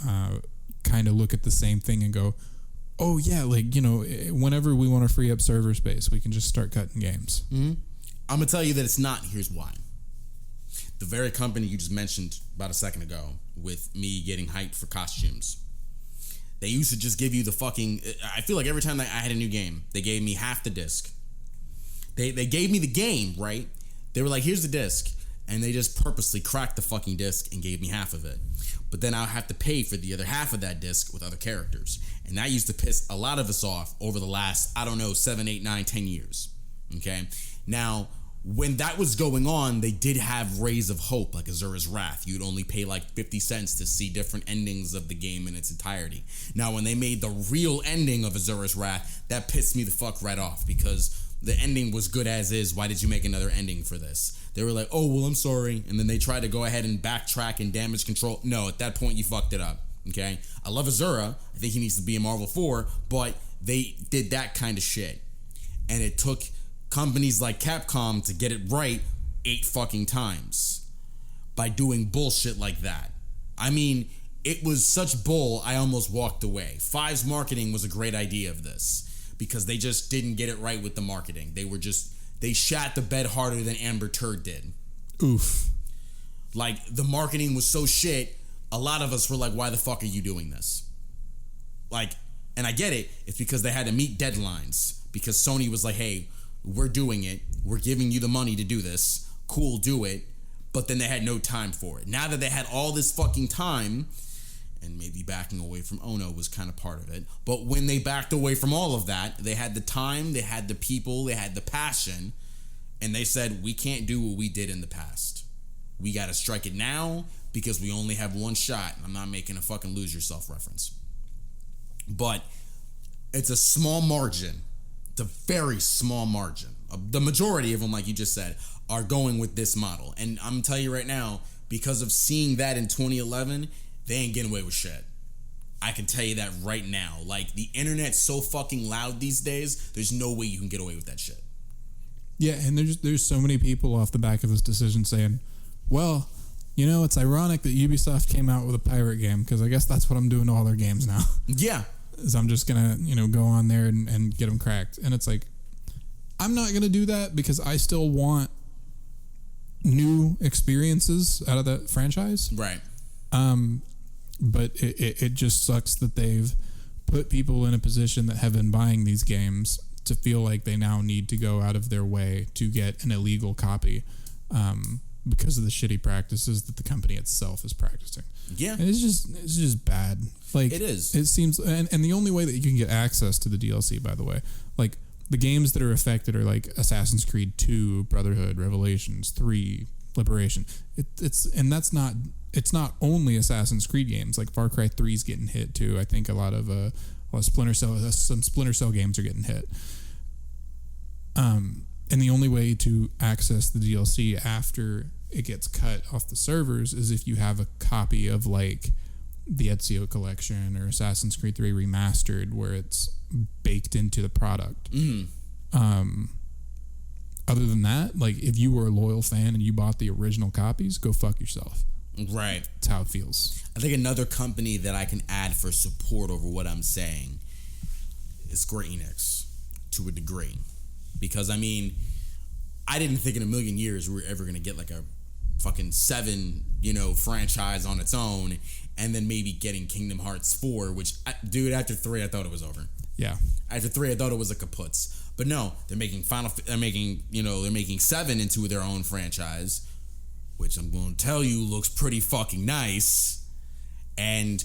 Speaker 2: kind of look at the same thing and go, oh yeah, whenever we want to free up server space, we can just start cutting games.
Speaker 1: Mm-hmm. I'm going to tell you that it's not. Here's why. The very company you just mentioned about a second ago with me getting hyped for costumes. They used to just give you the fucking... I feel like every time I had a new game, they gave me half the disc. They gave me the game, right? They were like, here's the disc. And they just purposely cracked the fucking disc and gave me half of it. But then I'll have to pay for the other half of that disc with other characters. And that used to piss a lot of us off over the last, 7, 8, 9, 10 years. Okay? Now, when that was going on, they did have Rays of Hope, like Azura's Wrath. You'd only pay 50 cents to see different endings of the game in its entirety. Now, when they made the real ending of Azura's Wrath, that pissed me the fuck right off because the ending was good as is. Why did you make another ending for this? They were like, oh, well, I'm sorry. And then they tried to go ahead and backtrack and damage control. No, at that point, you fucked it up. Okay? I love Azura. I think he needs to be in Marvel 4, but they did that kind of shit. And it took companies like Capcom to get it right 8 fucking times by doing bullshit like that. I mean, it was such bull, I almost walked away. Five's marketing was a great idea of this because they just didn't get it right with the marketing. They shat the bed harder than Amber Turd did.
Speaker 2: Oof.
Speaker 1: The marketing was so shit, a lot of us were like, why the fuck are you doing this? And I get it. It's because they had to meet deadlines because Sony was like, hey, we're doing it. We're giving you the money to do this. Cool, do it. But then they had no time for it. Now that they had all this fucking time, and maybe backing away from Ono was kind of part of it, but when they backed away from all of that, they had the time, they had the people, they had the passion, and they said, we can't do what we did in the past. We got to strike it now because we only have one shot. I'm not making a fucking lose yourself reference. But it's a small margin. It's a very small margin. The majority of them, like you just said, are going with this model. And I'm going to tell you right now, because of seeing that in 2011, they ain't getting away with shit. I can tell you that right now. The internet's so fucking loud these days, there's no way you can get away with that shit.
Speaker 2: Yeah, and there's so many people off the back of this decision saying, well, it's ironic that Ubisoft came out with a pirate game because I guess that's what I'm doing to all their games now.
Speaker 1: Yeah.
Speaker 2: is I'm just gonna, go on there and get them cracked. And it's like, I'm not gonna do that because I still want new experiences out of the franchise.
Speaker 1: Right.
Speaker 2: But it just sucks that they've put people in a position that have been buying these games to feel like they now need to go out of their way to get an illegal copy, because of the shitty practices that the company itself is practicing.
Speaker 1: Yeah.
Speaker 2: And it's just bad. Like,
Speaker 1: it is.
Speaker 2: It seems, and the only way that you can get access to the DLC, by the way, like the games that are affected are like Assassin's Creed 2, Brotherhood, Revelations, 3, Liberation. It's not only Assassin's Creed games. Like Far Cry 3 is getting hit too. I think a lot of Splinter Cell games are getting hit. And the only way to access the DLC after it gets cut off the servers is if you have a copy of like the Ezio Collection or Assassin's Creed 3 Remastered, where it's baked into the product. Other than that, like if you were a loyal fan and you bought the original copies, go fuck yourself.
Speaker 1: Right.
Speaker 2: That's how it feels.
Speaker 1: I think another company that I can add for support over what I'm saying is Square Enix, to a degree. Because, I mean, I didn't think in a million years we were ever going to get like a fucking 7, franchise on its own, and then maybe getting Kingdom Hearts 4, which, dude, after 3, I thought it was over.
Speaker 2: Yeah.
Speaker 1: After 3, I thought it was a kaputz. But no, they're making 7 into their own franchise, which I'm going to tell you looks pretty fucking nice. And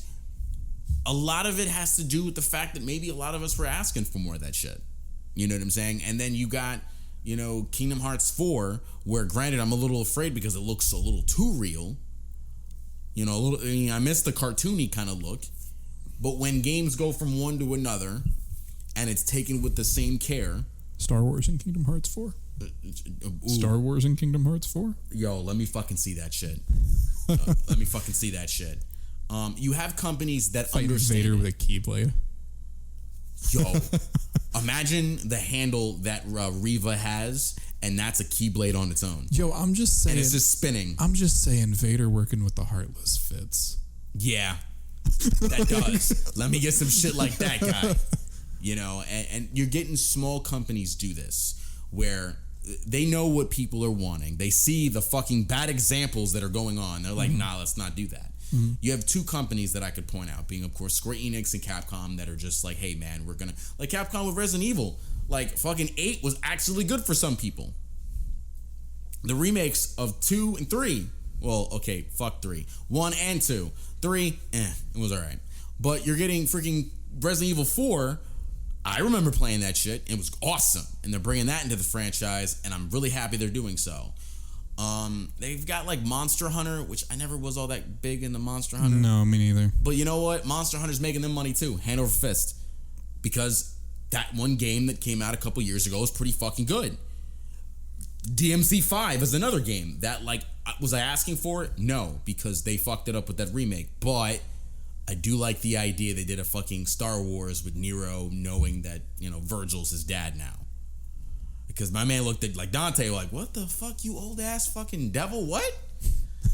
Speaker 1: a lot of it has to do with the fact that maybe a lot of us were asking for more of that shit. You know what I'm saying? And then you got, Kingdom Hearts 4, where granted I'm a little afraid because it looks a little too real. I miss the cartoony kind of look. But when games go from one to another and it's taken with the same care.
Speaker 2: Star Wars and Kingdom Hearts 4? Star Wars and Kingdom Hearts 4?
Speaker 1: Yo, let me fucking see that shit. You have companies that
Speaker 2: Fight
Speaker 1: understand
Speaker 2: Vader with a Keyblade.
Speaker 1: Yo, imagine the handle that Reva has, and that's a Keyblade on its own.
Speaker 2: Yo, I'm just saying.
Speaker 1: And it's just spinning.
Speaker 2: I'm just saying Vader working with the Heartless fits.
Speaker 1: Yeah, that does. Let me get some shit like that guy. And you're getting small companies do this, where they know what people are wanting. They see the fucking bad examples that are going on. They're like, nah, let's not do that. Mm-hmm. You have two companies that I could point out, being, of course, Square Enix and Capcom, that are just like, hey, man, we're gonna... Like Capcom with Resident Evil. Like, fucking 8 was actually good for some people. The remakes of 2 and 3... Well, okay, fuck 3. 1 and 2. 3, it was alright. But you're getting freaking Resident Evil 4... I remember playing that shit. It was awesome. And they're bringing that into the franchise, and I'm really happy they're doing so. They've got like Monster Hunter, which I never was all that big into Monster Hunter.
Speaker 2: No, me neither.
Speaker 1: But you know what? Monster Hunter's making them money too, hand over fist. Because that one game that came out a couple years ago was pretty fucking good. DMC 5 is another game that, like, was I asking for it? No, because they fucked it up with that remake. But I do like the idea they did a fucking Star Wars with Nero knowing that, Virgil's his dad now. Because my man looked at, like, Dante, like, what the fuck, you old ass fucking devil? What?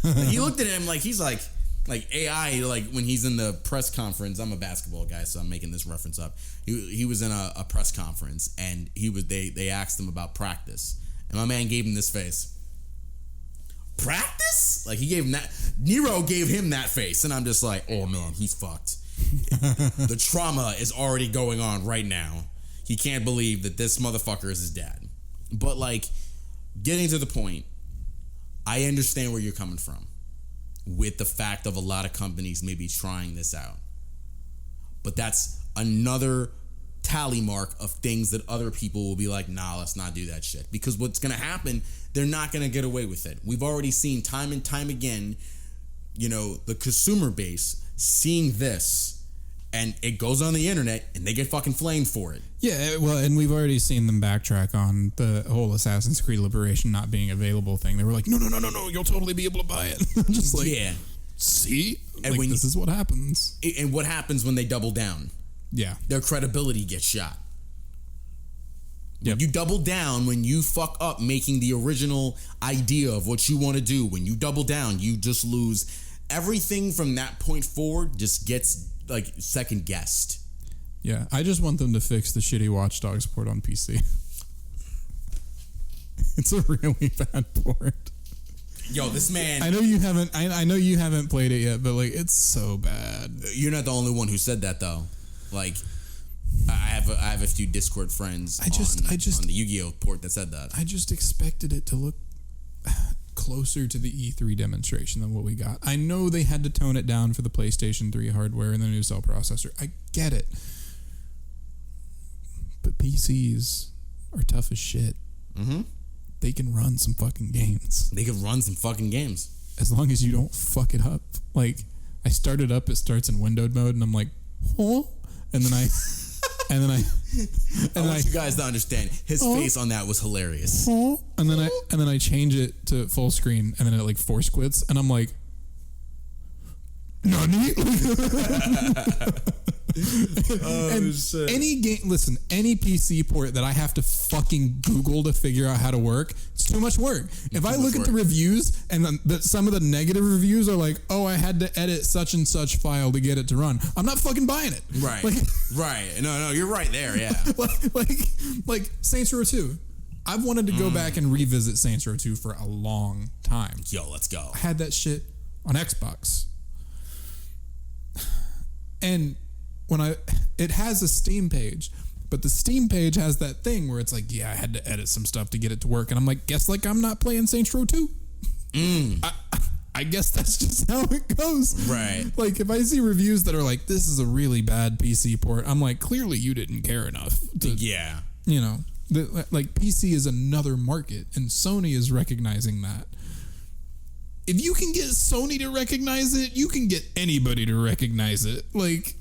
Speaker 1: Like, he looked at him like he's like AI, like when he's in the press conference. I'm a basketball guy, so I'm making this reference up. He was in a press conference, and they asked him about practice, and my man gave him this face. Practice? Like, he gave him that. Nero gave him that face, and I'm just like, oh man, he's fucked. The trauma is already going on right now. He can't believe that this motherfucker is his dad. But, like, getting to the point, I understand where you're coming from with the fact of a lot of companies maybe trying this out. But that's another tally mark of things that other people will be like, nah, let's not do that shit. Because what's going to happen, they're not going to get away with it. We've already seen time and time again, the consumer base seeing this, and it goes on the internet, and they get fucking flamed for it.
Speaker 2: Yeah, well, and we've already seen them backtrack on the whole Assassin's Creed Liberation not being available thing. They were like, no, you'll totally be able to buy it. Just like, yeah. See? And like, this is what happens.
Speaker 1: And what happens when they double down?
Speaker 2: Yeah.
Speaker 1: Their credibility gets shot. Yep. You double down when you fuck up making the original idea of what you want to do. When you double down, you just lose. Everything from that point forward just gets, like, second guessed.
Speaker 2: Yeah, I just want them to fix the shitty Watch Dogs port on PC. It's a really bad port.
Speaker 1: Yo, this man.
Speaker 2: I know you haven't. I know you haven't played it yet, but like, it's so bad.
Speaker 1: You're not the only one who said that though. Like, I have a few Discord friends. I just on the Yu-Gi-Oh port that said that.
Speaker 2: I just expected it to look closer to the E3 demonstration than what we got. I know they had to tone it down for the PlayStation 3 hardware and the new cell processor. I get it. But PCs are tough as shit. Mm-hmm. They can run some fucking games.
Speaker 1: As
Speaker 2: long as you don't fuck it up. Like, I started up, it starts in windowed mode, and I'm like, huh? And then I
Speaker 1: want you guys to understand, his face on that was hilarious.
Speaker 2: And then I change it to full screen, and then it like force quits, and I'm like, Nani? Any game, listen, any PC port that I have to fucking Google to figure out how to work, it's too much work. If I look at the reviews and some of the negative reviews are like, oh, I had to edit such and such file to get it to run, I'm not fucking buying it.
Speaker 1: Right. Right. No, you're right there. Yeah.
Speaker 2: like Saints Row 2. I've wanted to go back and revisit Saints Row 2 for a long time.
Speaker 1: Yo, let's go.
Speaker 2: I had that shit on Xbox. And it has a Steam page, but the Steam page has that thing where it's like, yeah, I had to edit some stuff to get it to work. And I'm like, guess like I'm not playing Saints Row 2. I guess that's just how it goes.
Speaker 1: Right.
Speaker 2: Like, if I see reviews that are like, this is a really bad PC port, I'm like, clearly you didn't care enough to,
Speaker 1: yeah.
Speaker 2: You know, like PC is another market, and Sony is recognizing that. If you can get Sony to recognize it, you can get anybody to recognize it. Like,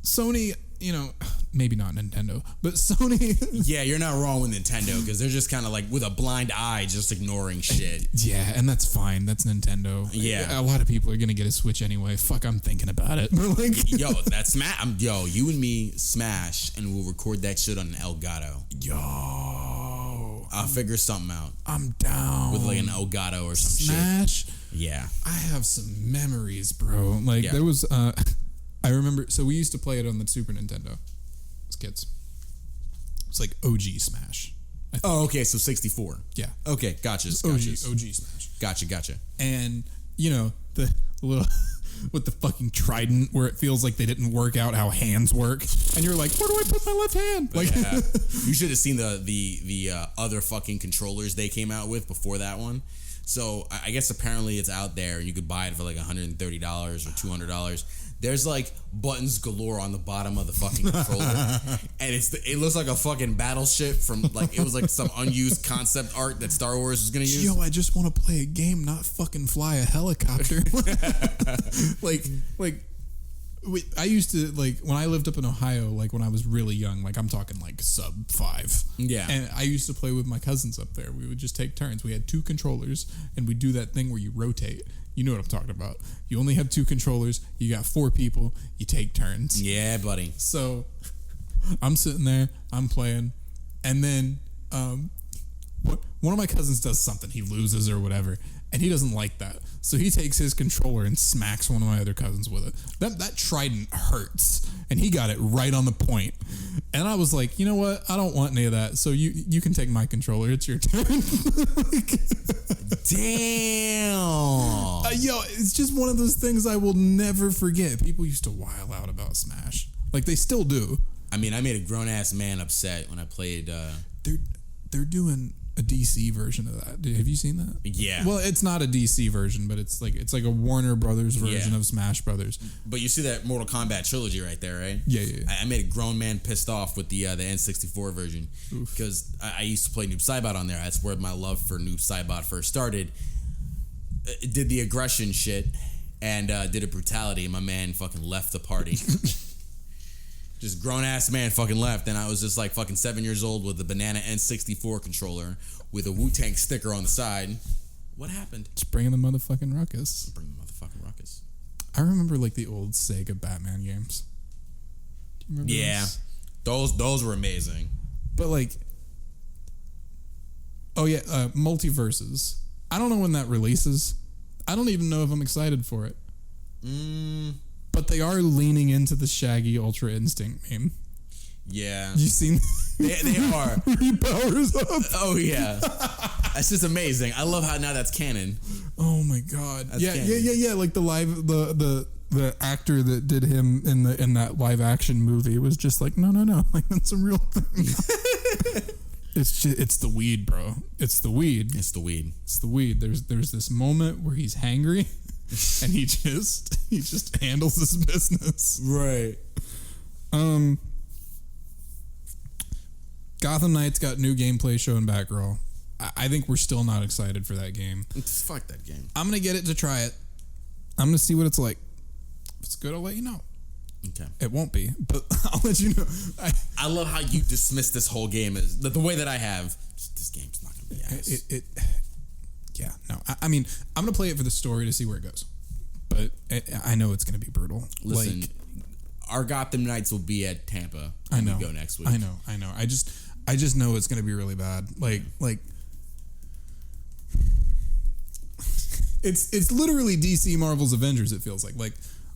Speaker 2: Sony, you know, maybe not Nintendo, but Sony.
Speaker 1: Yeah, you're not wrong with Nintendo, because they're just kind of like with a blind eye just ignoring shit.
Speaker 2: Yeah, and that's fine. That's Nintendo.
Speaker 1: Yeah.
Speaker 2: A lot of people are going to get a Switch anyway. Fuck, I'm thinking about it. Like,
Speaker 1: yo, that's Smash. Yo, you and me smash, and we'll record that shit on an Elgato.
Speaker 2: Yo.
Speaker 1: I'll figure something out.
Speaker 2: I'm down.
Speaker 1: With like an Elgato or some
Speaker 2: Smash?
Speaker 1: shit. Yeah.
Speaker 2: I have some memories, bro. Like, there was, I remember, so we used to play it on the Super Nintendo as kids. It's like OG Smash.
Speaker 1: Oh, okay, so 64.
Speaker 2: Yeah.
Speaker 1: Okay, gotcha.
Speaker 2: OG Smash.
Speaker 1: Gotcha.
Speaker 2: And, you know, the little, with the fucking trident where it feels like they didn't work out how hands work. And you're like, where do I put my left hand? Like,
Speaker 1: yeah. You should have seen the other fucking controllers they came out with before that one. So I guess apparently it's out there and you could buy it for like $130 or $200. There's like buttons galore on the bottom of the fucking controller, and it looks like a fucking battleship from like it was like some unused concept art that Star Wars was gonna use.
Speaker 2: Yo, I just want to play a game, not fucking fly a helicopter. I used to, like, when I lived up in Ohio, like when I was really young, like I'm talking like sub 5.
Speaker 1: Yeah.
Speaker 2: And I used to play with my cousins up there. We would just take turns. We had 2 controllers, and we do that thing where you rotate. You know what I'm talking about. You only have 2 controllers. You got 4 people. You take turns.
Speaker 1: Yeah, buddy.
Speaker 2: So I'm sitting there. I'm playing. And then one of my cousins does something. He loses or whatever. And he doesn't like that. So he takes his controller and smacks one of my other cousins with it. That trident hurts. And he got it right on the point. And I was like, you know what? I don't want any of that. So you can take my controller. It's your turn.
Speaker 1: Damn.
Speaker 2: Yo, it's just one of those things I will never forget. People used to wild out about Smash. Like, they still do.
Speaker 1: I mean, I made a grown-ass man upset when I played...
Speaker 2: They're doing a DC version of that. Have you seen that?
Speaker 1: Yeah.
Speaker 2: Well, it's not a DC version, but it's like a Warner Brothers version of Smash Brothers.
Speaker 1: But you see that Mortal Kombat trilogy right there, right?
Speaker 2: Yeah.
Speaker 1: I made a grown man pissed off with the N64 version because I used to play Noob Saibot on there. That's where my love for Noob Saibot first started. Did the aggression shit and did a brutality, and my man fucking left the party. Just grown ass man fucking left, and I was just like fucking 7 years old with a banana N64 controller with a Wu-Tang sticker on the side. What happened?
Speaker 2: Just bringing the motherfucking ruckus.
Speaker 1: Bring the motherfucking ruckus.
Speaker 2: I remember like the old Sega Batman games. Do you remember
Speaker 1: those were amazing.
Speaker 2: But like, Multiverses. I don't know when that releases. I don't even know if I'm excited for it. But they are leaning into the Shaggy Ultra Instinct meme.
Speaker 1: Yeah.
Speaker 2: You seen?
Speaker 1: They are.
Speaker 2: He powers up.
Speaker 1: Oh yeah. That's just amazing. I love how now that's canon.
Speaker 2: Oh my god.
Speaker 1: That's
Speaker 2: yeah,
Speaker 1: canon.
Speaker 2: yeah. Like the actor that did him in that live action movie was just like, no. Like that's a real thing. It's the weed, bro. It's the weed.
Speaker 1: It's the weed.
Speaker 2: It's the weed. There's this moment where he's hangry and he just handles his business.
Speaker 1: Right.
Speaker 2: Gotham Knights got new gameplay showing Batgirl. I think we're still not excited for that game.
Speaker 1: Fuck that game.
Speaker 2: I'm gonna get it to try it. I'm gonna see what it's like. If it's good, I'll let you know.
Speaker 1: Okay.
Speaker 2: It won't be, but I'll let you know.
Speaker 1: I love how you dismiss this whole game as the way that I have. This game's not gonna be ass.
Speaker 2: Yeah, no. I mean, I'm gonna play it for the story to see where it goes, but I know it's gonna be brutal.
Speaker 1: Listen, our Gotham Knights will be at Tampa.
Speaker 2: I know.
Speaker 1: We go next week.
Speaker 2: I know. I just know it's gonna be really bad. Like. It's literally DC Marvel's Avengers. It feels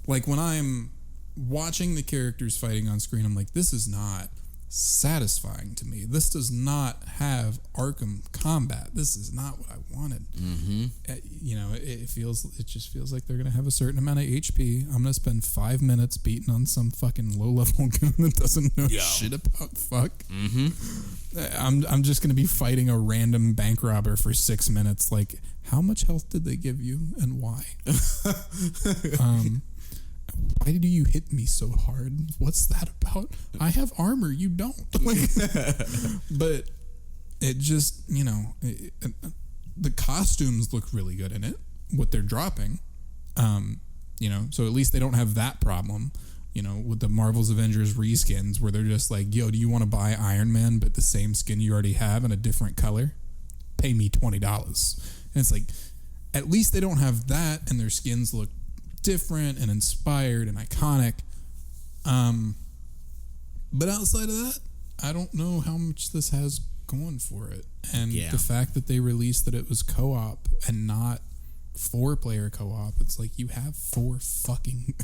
Speaker 2: like when I'm watching the characters fighting on screen, I'm like, this is not satisfying to me. This does not have Arkham combat. This is not what I wanted.
Speaker 1: Mm-hmm.
Speaker 2: It just feels like they're gonna have a certain amount of HP. I'm gonna spend 5 minutes beating on some fucking low level goon that doesn't know shit about fuck.
Speaker 1: Mm-hmm.
Speaker 2: I'm just gonna be fighting a random bank robber for 6 minutes. Like, how much health did they give you and why? Why do you hit me so hard? What's that about? I have armor, you don't. But it just, the costumes look really good in it, what they're dropping. So at least they don't have that problem, with the Marvel's Avengers reskins where they're just like, yo, do you want to buy Iron Man but the same skin you already have in a different color? Pay me $20. And it's like, at least they don't have that and their skins look different and inspired and iconic. But outside of that, I don't know how much this has going for it. And the fact that they released that it was co-op and not 4-player co-op, it's like you have 4 fucking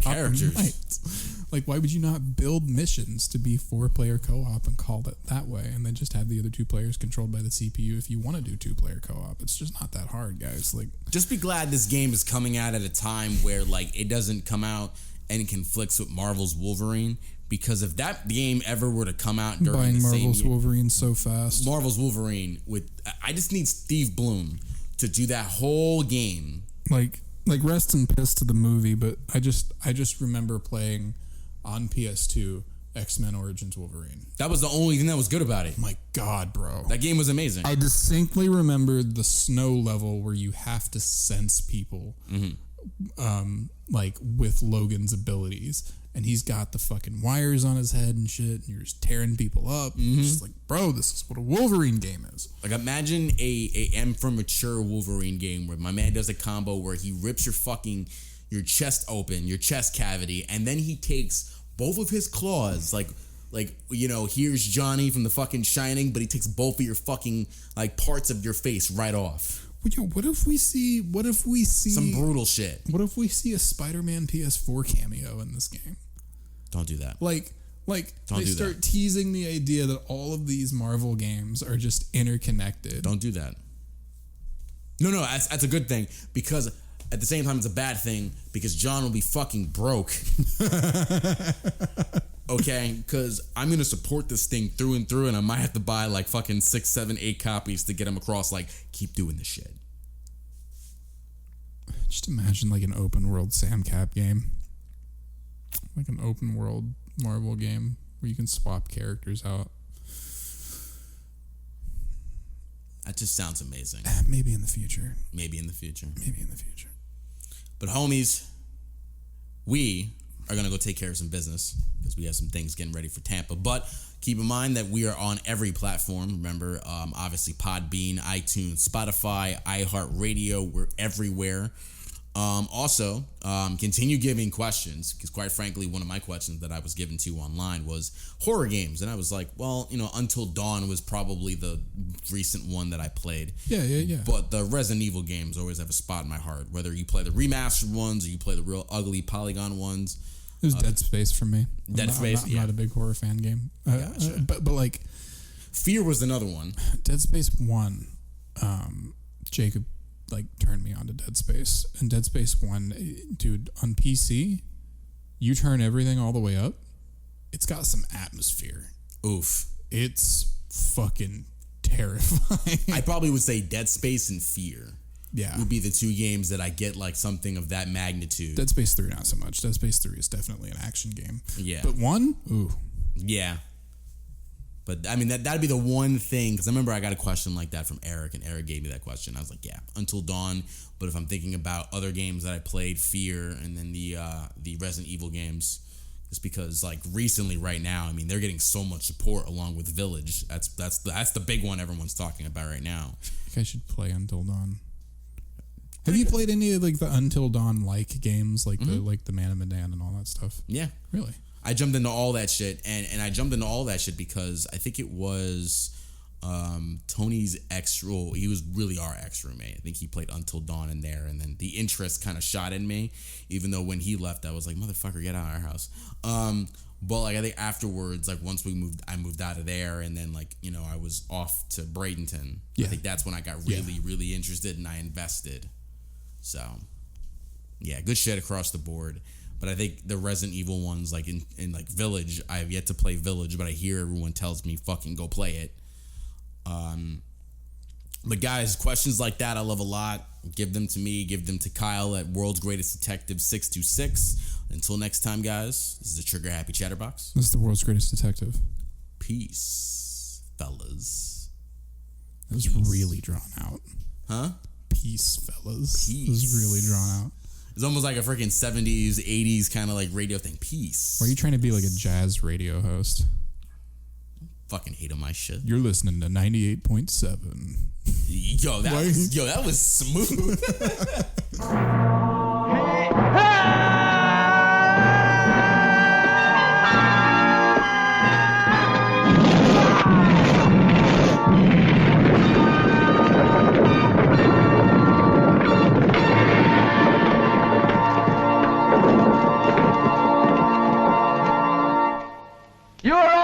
Speaker 2: characters. Knights. Like, why would you not build missions to be 4-player co-op and call it that way, and then just have the other 2 players controlled by the CPU if you want to do 2-player co-op? It's just not that hard, guys. Like,
Speaker 1: just be glad this game is coming out at a time where it doesn't come out and it conflicts with Marvel's Wolverine. Because if that game ever were to come out during
Speaker 2: buying
Speaker 1: the
Speaker 2: Marvel's
Speaker 1: same year,
Speaker 2: Wolverine so fast.
Speaker 1: Marvel's Wolverine I just need Steve Bloom to do that whole game.
Speaker 2: Like rest in piss to the movie, but I just remember playing on PS2 X-Men Origins Wolverine.
Speaker 1: That was the only thing that was good about it.
Speaker 2: My God, bro.
Speaker 1: That game was amazing.
Speaker 2: I distinctly remembered the snow level where you have to sense people, with Logan's abilities. And he's got the fucking wires on his head and shit, and you're just tearing people up. Mm-hmm. It's just like, bro, this is what a Wolverine game is.
Speaker 1: Like, imagine a M for mature Wolverine game where my man does a combo where he rips your chest open, your chest cavity, and then he takes both of his claws, here's Johnny from the fucking Shining, but he takes both of your fucking parts of your face right off.
Speaker 2: Yo, what if we see
Speaker 1: some brutal shit?
Speaker 2: What if we see a Spider-Man PS4 cameo in this game?
Speaker 1: Don't do that.
Speaker 2: They start teasing the idea that all of these Marvel games are just interconnected.
Speaker 1: Don't do that. No, that's a good thing, because at the same time it's a bad thing because John will be fucking broke. Okay, because I'm going to support this thing through and through, and I might have to buy fucking 6, 7, 8 copies to get him across. Keep doing this shit.
Speaker 2: Just imagine an open world Sam Cap game. Like an open world Marvel game where you can swap characters out.
Speaker 1: That just sounds amazing.
Speaker 2: Maybe in the future.
Speaker 1: But homies, we are going to go take care of some business because we have some things getting ready for Tampa. But keep in mind that we are on every platform. Remember, obviously Podbean, iTunes, Spotify, Iheartradio. We're everywhere. Also, continue giving questions, because quite frankly, one of my questions that I was given to online was horror games. And I was like, well, Until Dawn was probably the recent one that I played.
Speaker 2: Yeah.
Speaker 1: But the Resident Evil games always have a spot in my heart, whether you play the remastered ones or you play the real ugly polygon ones.
Speaker 2: It was Dead Space for me.
Speaker 1: I'm
Speaker 2: not a big horror fan game.
Speaker 1: Gotcha.
Speaker 2: But like...
Speaker 1: Fear was another one.
Speaker 2: Dead Space 1, Jacob turned me on to Dead Space. And Dead Space 1, dude, on PC, you turn everything all the way up, it's got some atmosphere.
Speaker 1: Oof.
Speaker 2: It's fucking terrifying.
Speaker 1: I probably would say Dead Space and Fear.
Speaker 2: Yeah.
Speaker 1: Would be the two games that I get something of that magnitude.
Speaker 2: Dead Space 3, not so much. Dead Space 3 is definitely an action game.
Speaker 1: Yeah.
Speaker 2: But 1, ooh.
Speaker 1: Yeah. But I mean, that'd be the one thing, because I remember I got a question like that from Eric, and Eric gave me that question. I was like, yeah, Until Dawn. But if I'm thinking about other games that I played, Fear, and then the Resident Evil games, just because recently, right now, I mean, they're getting so much support along with Village. That's the big one everyone's talking about right now.
Speaker 2: I think I should play Until Dawn. Have you played any of the Until Dawn games, the Man of Medan and all that stuff?
Speaker 1: Yeah,
Speaker 2: really.
Speaker 1: I jumped into all that shit, and I jumped into all that shit because I think it was Tony's ex. Well, he was really our ex roommate. I think he played Until Dawn in there, and then the interest kind of shot in me. Even though when he left, I was like, "Motherfucker, get out of our house." But I think afterwards, once I moved out of there, and then I was off to Bradenton. Yeah. I think that's when I got really interested, and I invested. So, yeah, good shit across the board. But I think the Resident Evil ones, in Village, I have yet to play Village, but I hear everyone tells me fucking go play it. But guys, questions like that I love a lot. Give them to me. Give them to Kyle at World's Greatest Detective 626. Until next time, guys, this is the Trigger Happy Chatterbox.
Speaker 2: This is the World's Greatest Detective.
Speaker 1: Peace, fellas.
Speaker 2: It was really drawn out.
Speaker 1: Huh?
Speaker 2: Peace, fellas.
Speaker 1: Peace.
Speaker 2: It was really drawn out.
Speaker 1: It's almost like a freaking 70s, 80s kind of radio thing. Peace.
Speaker 2: Why are you trying to be like a jazz radio host?
Speaker 1: Fucking hate on my shit.
Speaker 2: You're listening to 98.7.
Speaker 1: Yo, that was smooth.
Speaker 3: You're